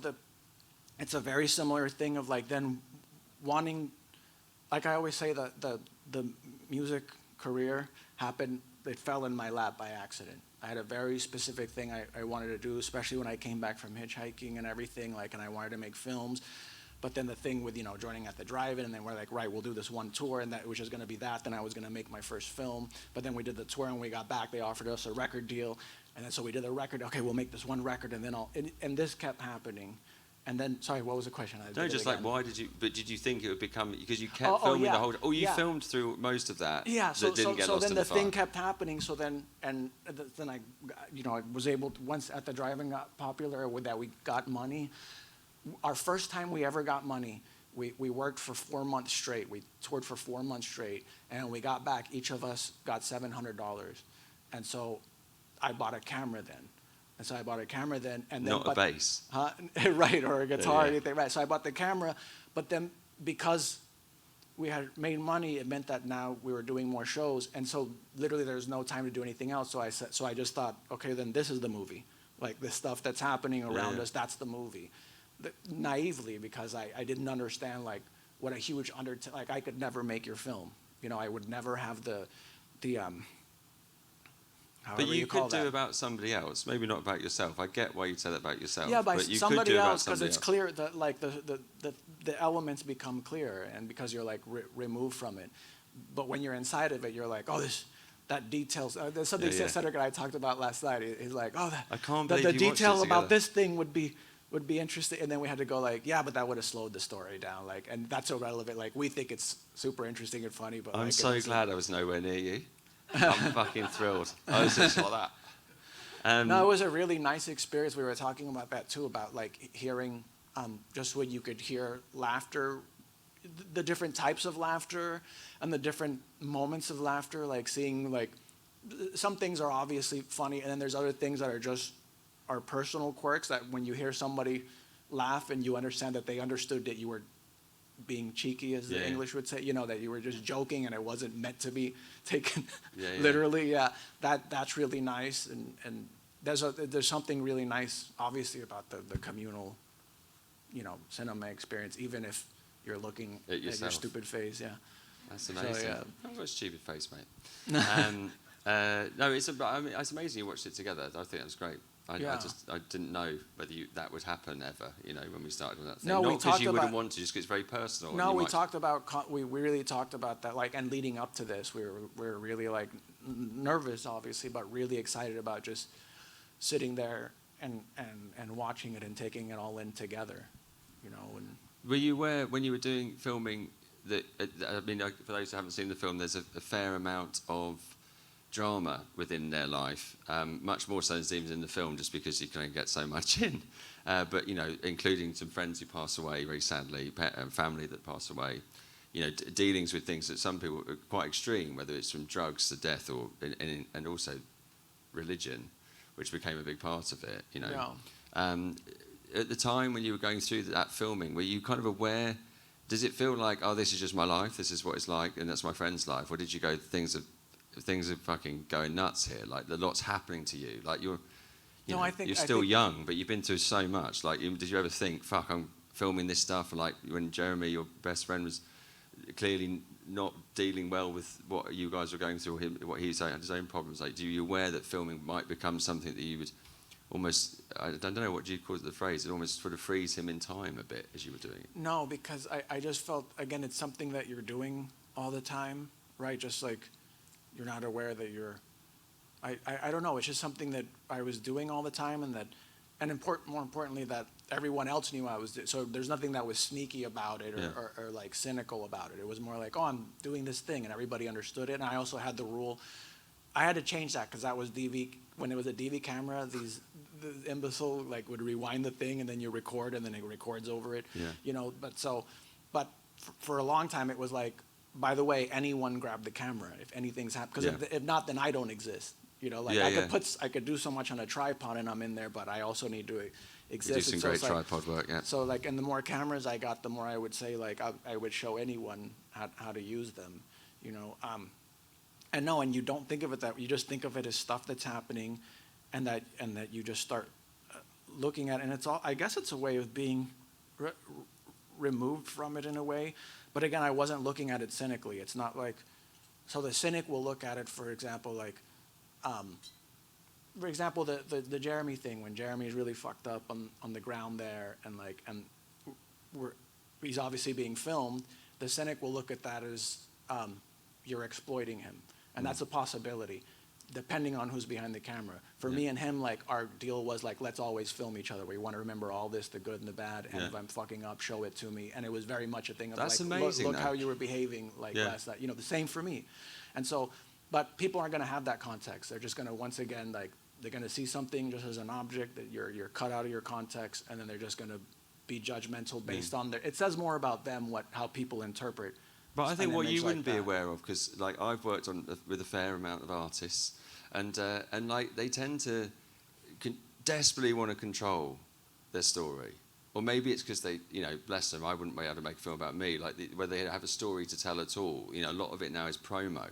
it's a very similar thing of like then wanting, like I always say, the music career happened, it fell in my lap by accident. I had a very specific thing I wanted to do, especially when I came back from hitchhiking and everything, and I wanted to make films. But then the thing with, joining at the Drive-In, and then we're like, right, we'll do this one tour, and that was just going to be that. Then I was going to make my first film. But then we did the tour, and we got back. They offered us a record deal. And then so we did a record. Okay, we'll make this one record, and then and this kept happening. And then, sorry, what was the question? I No, did it just like, again. why did you? But did you think it would become because you kept Oh, filming yeah, the whole? Oh, you yeah. filmed through most of that. Yeah, so that didn't get lost then in the the thing fire. kept happening. So then I I was able to, once at the driving got popular, that we got money. Our first time we ever got money, we worked for 4 months straight. We toured for 4 months straight, and when we got back, each of us got $700. And so I bought a camera then. And so I bought a camera then, and then Not a bass. Huh? Right, or a guitar or Yeah. anything, right? So I bought the camera, but then because we had made money, it meant that now we were doing more shows, and so literally there's no time to do anything else. So I just thought, okay, then this is the movie. Like the stuff that's happening around Yeah. us, that's the movie. Naively, because I didn't understand like what a huge like I could never make your film. I would never have the But however you call could do that. about somebody else, maybe not about yourself. I get why you'd say that about yourself. Yeah, by but you somebody could do else, about because somebody it's else. clear that like the elements become clear, and because you're like removed from it. But when you're inside of it, you're like, oh, that details. There's something Yeah, yeah. Cedric and I talked about last night. He's like, oh, I can't the believe you watched it detail about together. this thing would be interesting, and then we had to go like, yeah, but that would have slowed the story down, like, and that's irrelevant. Like we think it's super interesting and funny, but I'm like, so it's glad I was nowhere near you. I'm fucking thrilled. I was just like that. No, it was a really nice experience. We were talking about that too, about like hearing just when you could hear laughter, the different types of laughter and the different moments of laughter, like seeing like some things are obviously funny, and then there's other things that are just our personal quirks that when you hear somebody laugh and you understand that they understood that you were being cheeky, as the Yeah. English would say, that you were just joking and it wasn't meant to be taken Yeah, yeah. literally. Yeah, that's really nice, and there's something really nice, obviously, about the communal, cinema experience, even if you're looking At at your yourself. stupid face. Yeah. That's So, amazing. yeah. I've got a stupid face, mate. No, it's amazing you watched it together. I think that was great. I Yeah. didn't know whether that would happen ever, when we started on that thing. No, we Not because talked you wouldn't about- want to, just because it's very personal. and No, you we might- talked about we really talked about that, like, and leading up to this, we were really like nervous, obviously, but really excited about just sitting there and watching it and taking it all in together, and Were you aware when you were doing filming that, for those who haven't seen the film, there's a fair amount of drama within their life, much more so than seems in the film, just because you can only get so much in. But, including some friends who pass away very sadly, family that pass away, dealings with things that some people are quite extreme, whether it's from drugs to death or and also religion, which became a big part of it, Yeah. At the time when you were going through that filming, were you kind of aware? Does it feel like, oh, this is just my life, this is what it's like, and that's my friend's life? Or did you go, things are fucking going nuts here, like a lot's happening to you, like you're still young, but you've been through so much. Like, did you ever think, fuck, I'm filming this stuff, and like when Jeremy, your best friend, was clearly not dealing well with what you guys were going through, what he had his own problems, like, do you aware that filming might become something that you would almost, I don't know, what do you call the phrase, it almost sort of freeze him in time a bit as you were doing it? No, because I just felt, again, it's something that you're doing all the time, right? Just like you're not aware that you're, I don't know, it's just something that I was doing all the time, and more importantly, that everyone else knew I was doing. So there's nothing that was sneaky about it or like cynical about it. It was more like, oh, I'm doing this thing, and everybody understood it. And I also had the rule, I had to change that, because that was DV, when it was a DV camera, the imbecile like would rewind the thing and then you record and then it records over it. Yeah. But for a long time it was like, by the way, anyone grab the camera if anything's happened, because if not, then I don't exist. I could do so much on a tripod and I'm in there, but I also need to exist. You do some great tripod work, yeah. So like, and the more cameras I got, the more I would say like I would show anyone how to use them, and you don't think of it that, you just think of it as stuff that's happening, and that you just start looking at it, and it's all, I guess it's a way of being removed from it in a way. But again, I wasn't looking at it cynically. It's not like, so the cynic will look at it, for example, like, the Jeremy thing, when Jeremy is really fucked up on the ground there, and he's obviously being filmed, the cynic will look at that as you're exploiting him, and that's a possibility. depending on who's behind the camera. For me and him, like, our deal was like, let's always film each other. We want to remember all this, the good and the bad, and if I'm fucking up, show it to me. And it was very much a thing of That's like, amazing, look though. how you were behaving like last night. You know, the same for me. And so, but people aren't going to have that context. They're just going to, once again, like, they're going to see something just as an object that you're cut out of your context, and then they're just going to be judgmental based on their, it says more about them, how people interpret. But I think an what image you wouldn't like be that. aware of, because like I've worked with a fair amount of artists, and like they tend to desperately want to control their story, or maybe it's because they, you know, bless them, I wouldn't be able to make a film about me, like where they have a story to tell at all. You know, a lot of it now is promo.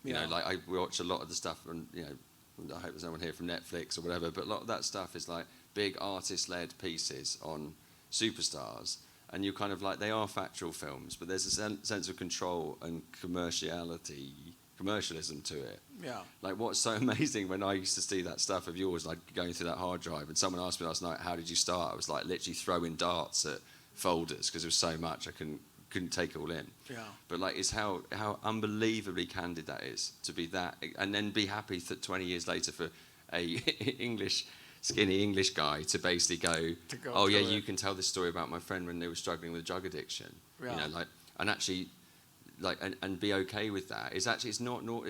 You know, like I watch a lot of the stuff, and you know, I hope there's no one here from Netflix or whatever, but a lot of that stuff is like big artist-led pieces on superstars. And you kind of like, they are factual films, but there's a sense of control and commercialism to it. Yeah. Like, what's so amazing when I used to see that stuff of yours, like going through that hard drive, and someone asked me last night, how did you start? I was like literally throwing darts at folders because there was so much I couldn't take it all in. Yeah. But like, it's how unbelievably candid that is to be that, and then be happy that 20 years later for a skinny English guy to basically go oh yeah, you can tell this story about my friend when they were struggling with drug addiction. Yeah. You know, like, and actually, like, and be okay with that. It's not normal,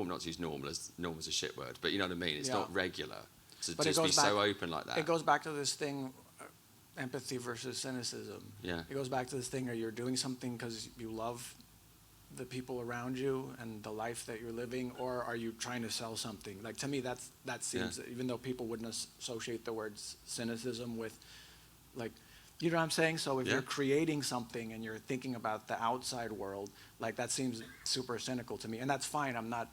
not to use normal as a shit word, but you know what I mean. It's not regular to But just be so open like that. It goes back to this thing, empathy versus cynicism. Yeah. It goes back to this thing: are you doing something because you love the people around you and the life that you're living, or are you trying to sell something? Like, to me, that seems, even though people wouldn't associate the word cynicism with, like, you know what I'm saying? So if you're creating something and you're thinking about the outside world, like, that seems super cynical to me, and that's fine. I'm not.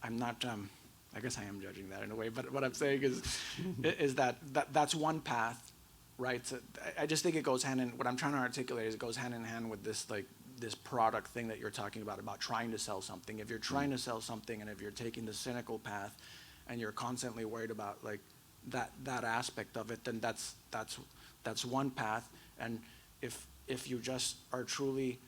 I guess I am judging that in a way, but what I'm saying is that's one path, right? So I just think it goes hand in. What I'm trying to articulate is it goes hand in hand with this, like, this product thing that you're talking about trying to sell something. If you're trying to sell something, and if you're taking the cynical path, and you're constantly worried about, like, that aspect of it, then that's one path. And if you just are truly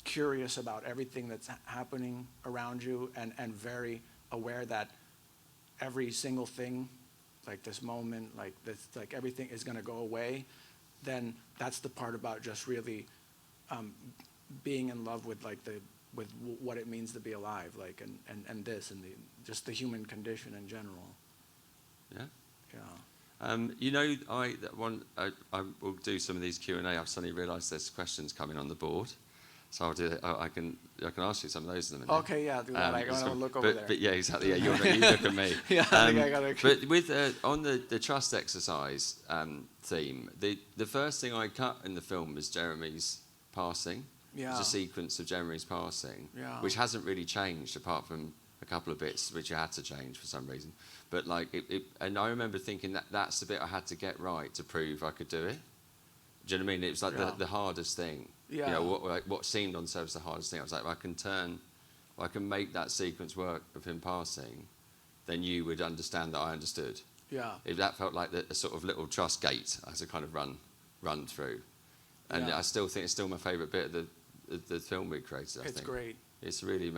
curious about everything that's happening around you, and very aware that every single thing, like this moment, like this, like everything is going to go away, then that's the part about just really being in love with, like, with what it means to be alive, like, and just the human condition in general. Yeah. Yeah. You know, I will do some of these Q&A. I've suddenly realised there's questions coming on the board, so I'll do it. I can ask you some of those in a minute. Okay, yeah, do that. I want to look over there. But yeah, exactly. Yeah, you look at me. Yeah, I think I gotta. But with on the trust exercise theme, the first thing I cut in the film was Jeremy's passing. Yeah. It's a sequence of Jeremy's passing, Yeah. which hasn't really changed apart from a couple of bits which you had to change for some reason. But like and I remember thinking that's the bit I had to get right to prove I could do it. Do you know what I mean? It was like the hardest thing. Yeah. You know, what seemed on surface the hardest thing. I was like, I can make that sequence work of him passing, then you would understand that I understood. Yeah. If that felt like a sort of little trust gate I had to kind of run through. And I still think it's still my favourite bit of the film we created. I think It's great. It's really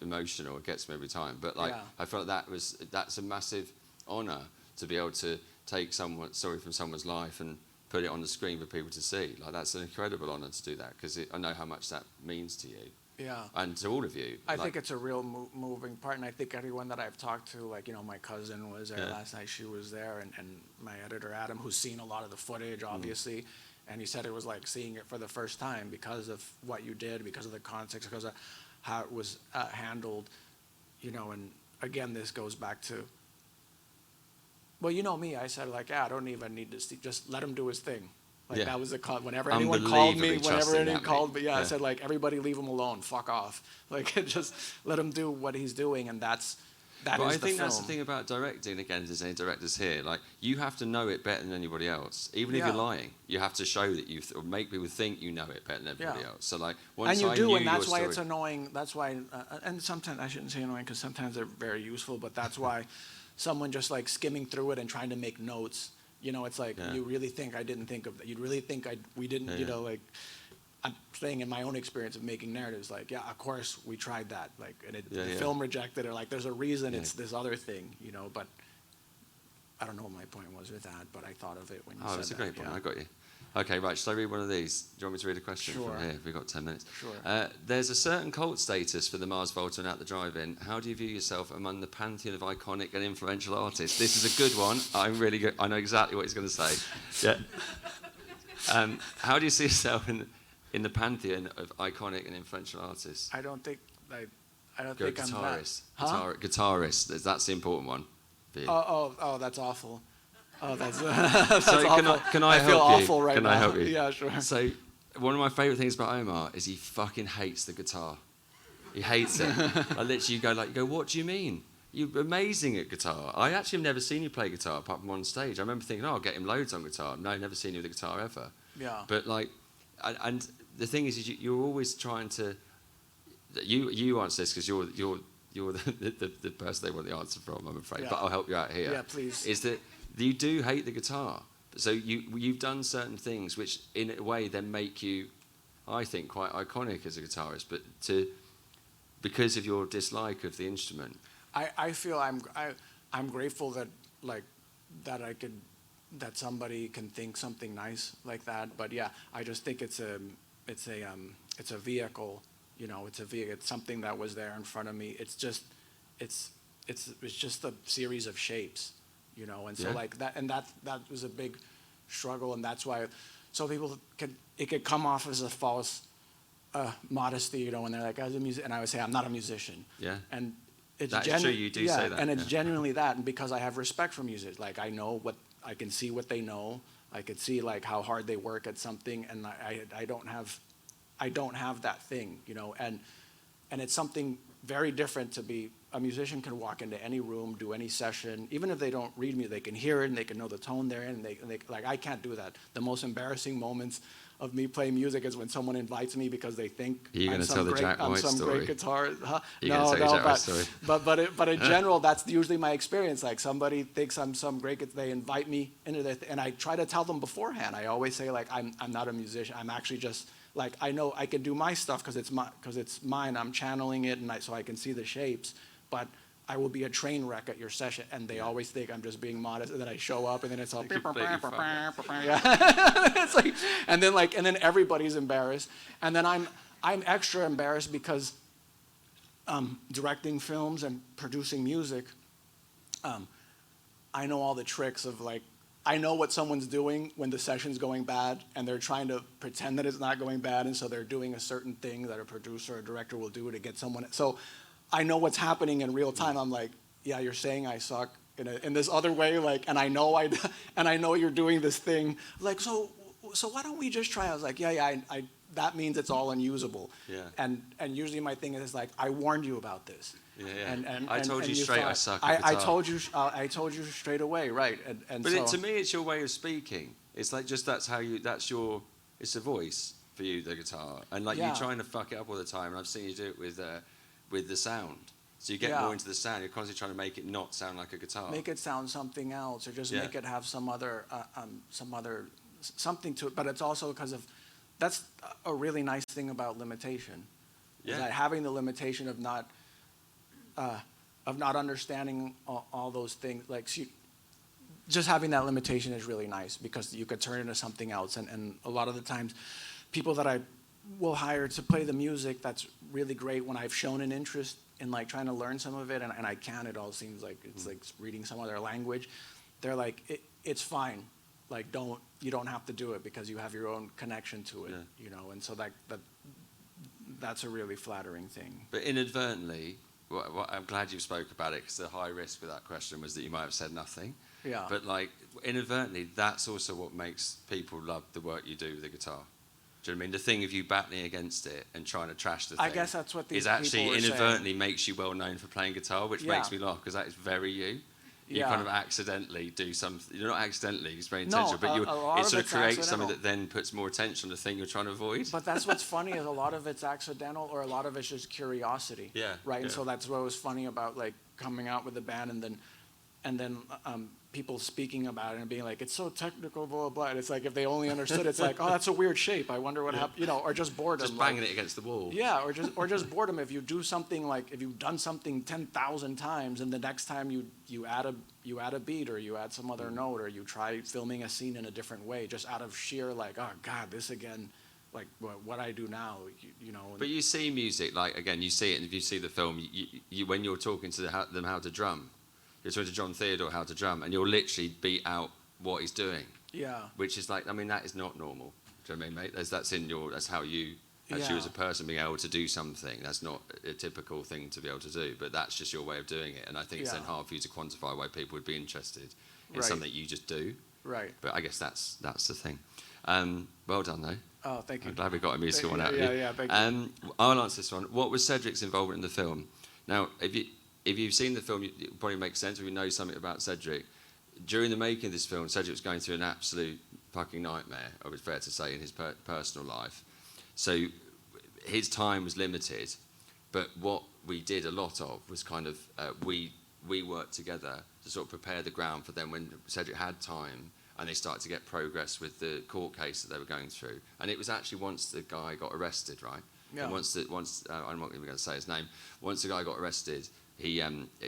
emotional. It gets me every time. But like, I felt that's a massive honour to be able to take someone's story from someone's life and put it on the screen for people to see. Like, that's an incredible honour to do that, because I know how much that means to you. Yeah. And to all of you. I think it's a real moving part, and I think everyone that I've talked to, like, you know, my cousin was there last night. She was there, and my editor Adam, who's seen a lot of the footage, obviously. And he said it was like seeing it for the first time because of what you did, because of the context, because of how it was handled, you know. And again, this goes back to, well, you know me, I said, like, I don't even need to see, just let him do his thing. Like, that was the call. Whenever anyone called me, I said, like, everybody leave him alone, fuck off. Like, just let him do what he's doing, and that but is I think the that's film. the thing about directing, again, there's any directors here, like, you have to know it better than anybody else. Even if you're lying, you have to show that or make people think you know it better than everybody else. So, like, once and you do, knew and that's your why story, it's annoying. That's why, and sometimes, I shouldn't say annoying, because sometimes they're very useful, but that's why someone just, like, skimming through it and trying to make notes, you know, it's like, you really think I didn't think of that? You really think we didn't, you know, like, I'm saying in my own experience of making narratives, like, yeah, of course we tried that, like, and the yeah. film rejected it. Like, there's a reason Yeah. it's this other thing, you know. But I don't know what my point was with that, but I thought of it when you said that. Oh, it's a great point. Yeah. I got you. Okay, right. Shall I read one of these? Do you want me to read a question Sure. from here? We've got 10 minutes. Sure. There's a certain cult status for the Mars Volta and At the Drive-In. How do you view yourself among the pantheon of iconic and influential artists? This is a good one. I'm really good. I know exactly what he's going to say. Yeah. How do you see yourself in the pantheon of iconic and influential artists? I don't think I'm that. Guitarist. Huh? Guitarist. That's the important one for you. Oh, that's awful. Oh, that's, So that's awful. can I feel help you? awful right Can now. I help you? Yeah, sure. So one of my favourite things about Omar is he fucking hates the guitar. He hates it. I literally you go, what do you mean? You're amazing at guitar. I actually have never seen you play guitar apart from on stage. I remember thinking, I'll get him loads on guitar. No, never seen you with a guitar ever. Yeah. But like, and the thing is you're always trying to. You answer this because you're the person they want the answer from. I'm afraid, Yeah. but I'll help you out here. Yeah, please. Is that you do hate the guitar? So you've done certain things which, in a way, then make you, I think, quite iconic as a guitarist. But because of your dislike of the instrument. I feel I'm grateful that that somebody can think something nice like that. But yeah, I just think it's a vehicle, you know. It's something that was there in front of me. It's just a series of shapes, you know. And so like that, and that was a big struggle, and that's why. So people it could come off as a false modesty, you know, when they're like, as a musician, and I would say I'm not a musician. Yeah. And it's That's true. You do say that. And it's genuinely that, and because I have respect for music, like I can see what they know. I could see like how hard they work at something, and I don't have that thing, you know, and it's something very different to be a musician. Can walk into any room, do any session, even if they don't read me, they can hear it and they can know the tone they're in. And they like, I can't do that. The most embarrassing moments of me playing music is when someone invites me because they think I'm some great guitarist. Huh? No, but in general, that's usually my experience. Like somebody thinks I'm some great, they invite me into their and I try to tell them beforehand. I always say like I'm not a musician. I'm actually just like, I know I can do my stuff because it's mine. I'm channeling it, and so I can see the shapes. But I will be a train wreck at your session, and they always think I'm just being modest. And then I show up, and then it's all yeah. It's like, and then everybody's embarrassed, and then I'm extra embarrassed because directing films and producing music. I know all the tricks of like. I know what someone's doing when the session's going bad, and they're trying to pretend that it's not going bad, and so they're doing a certain thing that a producer or director will do to get someone. So I know what's happening in real time. I'm like, yeah, you're saying I suck in this other way, like, and I know you're doing this thing, like, so why don't we just try? I was like, yeah, that means it's all unusable. Yeah. And usually my thing is like, I warned you about this. Yeah, yeah. And I told you straight I suck at I guitar. I told you straight away, right? But to me, it's your way of speaking. It's like just it's a voice for you, the guitar, and like you're trying to fuck it up all the time. And I've seen you do it with the sound. So you get more into the sound. You're constantly trying to make it not sound like a guitar. Make it sound something else, or just make it have some other something to it. But it's also because of that's a really nice thing about limitation. Yeah. Is that having the limitation of not understanding all those things, like just having that limitation is really nice because you could turn it into something else. And a lot of the times, people that I will hire to play the music, that's really great when I've shown an interest in like trying to learn some of it, and I can. It all seems like it's like reading some other language. They're like, it's fine. Like you don't have to do it because you have your own connection to it, you know. And so that's a really flattering thing. But inadvertently. Well, I'm glad you spoke about it because the high risk with that question was that you might have said nothing. Yeah. But like inadvertently, that's also what makes people love the work you do with the guitar. Do you know what I mean? The thing of you battling against it and trying to trash the thing. I guess that's what these is actually people are inadvertently saying. Makes you well known for playing guitar, which makes me laugh because that is very you. You kind of accidentally do something. You're not accidentally, it's very intentional, but it sort of creates something that then puts more attention on the thing you're trying to avoid. But that's what's funny is a lot of it's accidental or a lot of it's just curiosity. Yeah. Right? Yeah. And so that's what was funny about like coming out with the band and then people speaking about it and being like, it's so technical, blah, blah, blah. And it's like, if they only understood, it's like, oh, that's a weird shape. I wonder what happened, you know, or just boredom. Just banging it against the wall. Yeah, or just boredom. If you do something like, if you've done something 10,000 times, and the next time you add a beat, or you add some other note, or you try filming a scene in a different way, just out of sheer like, oh God, this again, like what I do now, you know. But you see music, like, again, you see it, and if you see the film, you when you're talking to them how to drum, you're talking to John Theodore how to drum, and you'll literally beat out what he's doing. Yeah. Which is like, I mean, that is not normal. Do you know what I mean, mate? That's how you, as you as a person being able to do something. That's not a typical thing to be able to do, but that's just your way of doing it. And I think it's then hard for you to quantify why people would be interested in something you just do. Right. But I guess that's the thing. Well done, though. Oh, thank you. I'm glad we got a musical one out of you. Yeah, thank you. I'll answer this one. What was Cedric's involvement in the film? Now, if you've seen the film, it probably makes sense if you know something about Cedric. During the making of this film, Cedric was going through an absolute fucking nightmare, I would fair to say, in his personal life. So his time was limited, but what we did a lot of was kind of, we worked together to sort of prepare the ground for them when Cedric had time, and they started to get progress with the court case that they were going through. And it was actually once the guy got arrested, right? Yeah. And I'm not even going to say his name. Once the guy got arrested,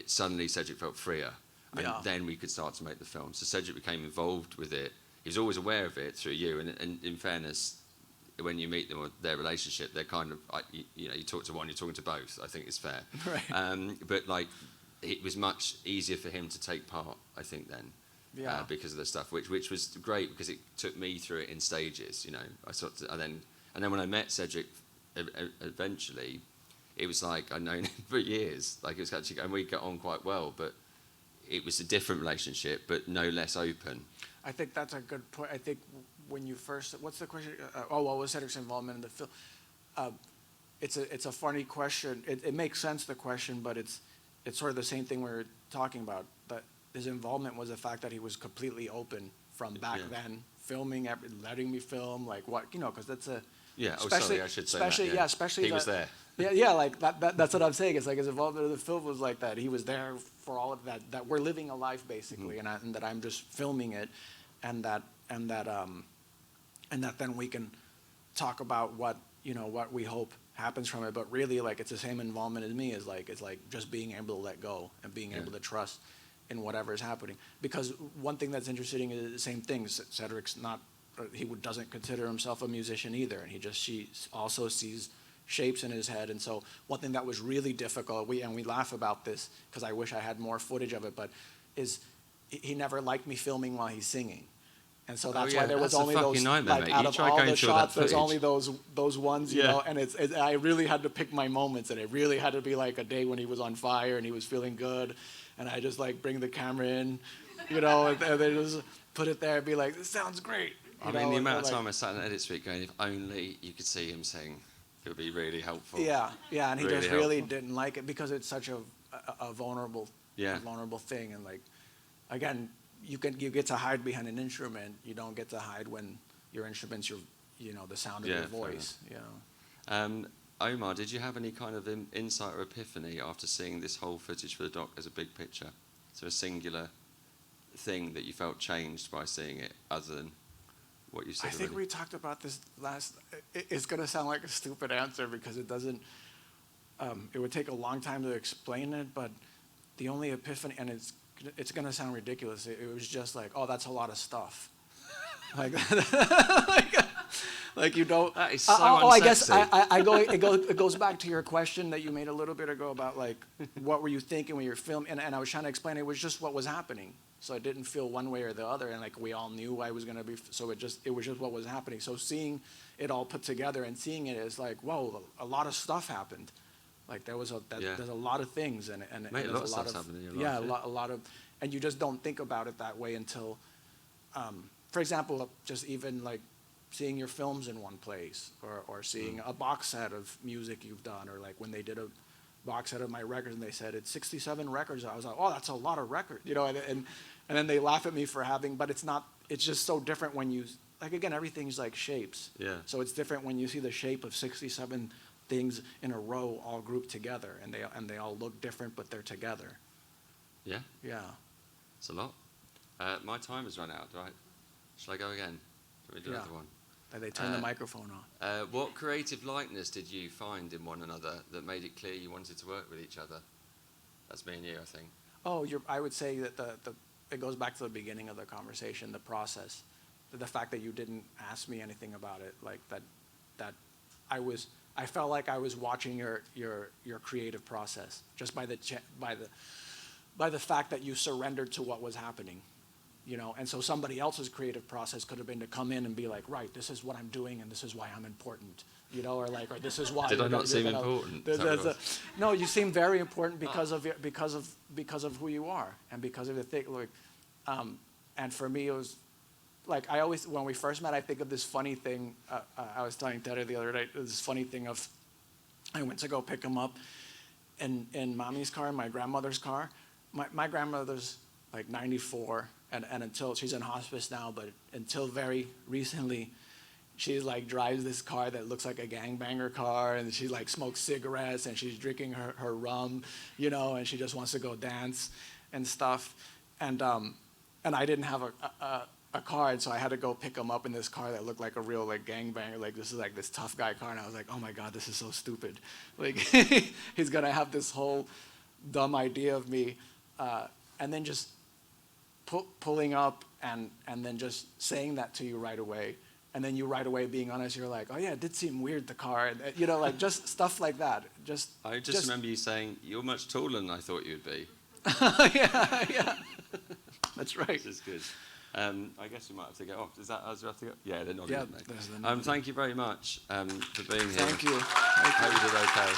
suddenly Cedric felt freer, and then we could start to make the film. So Cedric became involved with it. He was always aware of it through you. And in fairness, when you meet them or their relationship, they're kind of, you talk to one, you're talking to both. I think it's fair. Right. But like, it was much easier for him to take part, I think, then. Yeah. Because of the stuff, which was great because it took me through it in stages, you know. And then when I met Cedric, eventually, it was like I'd known him for years. Like, it was actually, and we got on quite well, but it was a different relationship, but no less open. I think that's a good point. I think when you first, what's the question? What was Cedric's involvement in the film? It's a funny question. It makes sense, the question, but it's sort of the same thing we were talking about. That his involvement was the fact that he was completely open from back then, filming, letting me film, like what, you know, because that's a sorry, I should say that. Yeah. Especially he was there. Yeah, like that's what I'm saying. It's like his involvement in the film was like that. He was there for all of that. That we're living a life basically, and that I'm just filming it, and that then we can talk about what we hope happens from it. But really, like, it's the same involvement as me. It's like just being able to let go and being able to trust in whatever is happening. Because one thing that's interesting is the same thing. Cedric's not. He doesn't consider himself a musician either, and he also sees shapes in his head. And so one thing that was really difficult, we laugh about this because I wish I had more footage of it, but is he never liked me filming while he's singing. And so that's why there was only those, like, out of all the shots, there's only those ones, you know, and I really had to pick my moments, and it really had to be like a day when he was on fire and he was feeling good, and I just like bring the camera in, you know, and they just put it there and be like, this sounds great. I mean, the amount of time I sat in edit suite going, if only you could see him sing, it would be really helpful. Yeah, and he really just helpful. really didn't like it because it's such a vulnerable thing, and like, again, you get to hide behind an instrument. You don't get to hide when your instrument's the sound of your voice. You know. Omar, did you have any kind of insight or epiphany after seeing this whole footage for the doc as a big picture? So a singular thing that you felt changed by seeing it, other than what you said? I think we talked about this last. It's going to sound like a stupid answer because it doesn't. It would take a long time to explain it, but the only epiphany, and it's going to sound ridiculous. It was just like, oh, that's a lot of stuff. like you don't. That is so unsexy. I guess it goes back to your question that you made a little bit ago about like what were you thinking when you're filming, and I was trying to explain it was just what was happening. So I didn't feel one way or the other, and like we all knew I was going to be. So it was just what was happening. So seeing it all put together and seeing it is like, whoa, a lot of stuff happened. Like there's a lot of things, and Mate, there's a lot of stuff's happening in your life. a lot of, and you just don't think about it that way until, for example, just even like seeing your films in one place, or seeing a box set of music you've done, or like when they did a box set of my records and they said it's 67 records, I was like, oh, that's a lot of records, you know, and then they laugh at me for having, but it's not. It's just so different when you, like, again, everything's like shapes. Yeah. So it's different when you see the shape of 67 things in a row all grouped together, and they all look different, but they're together. Yeah. Yeah. It's a lot. My time has run out, right? Shall I go again? Can we do another one? And they turn the microphone on. What creative likeness did you find in one another that made it clear you wanted to work with each other? That's me and you, I think. Oh, I would say that it goes back to the beginning of the conversation, the process, the fact that you didn't ask me anything about it, like that I felt like I was watching your creative process just by the fact that you surrendered to what was happening, and so somebody else's creative process could have been to come in and be like, right, this is what I'm doing and this is why I'm important, or this is why. Did I not seem important? No, you seem very important because of who you are and because of the thing. And for me, it was like when we first met, I think of this funny thing. I was telling Teddy the other day, this funny thing of I went to go pick him up in mommy's car, my grandmother's car. My grandmother's like 94, and until she's in hospice now, but until very recently, she like drives this car that looks like a gangbanger car, and she like smokes cigarettes, and she's drinking her rum, and she just wants to go dance and stuff. And I didn't have a car, and so I had to go pick him up in this car that looked like a real like gangbanger, like this is like this tough guy car, and I was like, oh my God, this is so stupid. Like he's gonna have this whole dumb idea of me, and then just pulling up and then just saying that to you right away. And then you right away being honest, you're like, oh yeah, it did seem weird, the car. And, like just stuff like that. I just remember you saying, you're much taller than I thought you'd be. yeah. That's right. This is good. I guess we might have to get off. Is that us? We have to go? Yeah, they're not. Yeah, Thank you very much for being here. Thank you. Hope you did okay.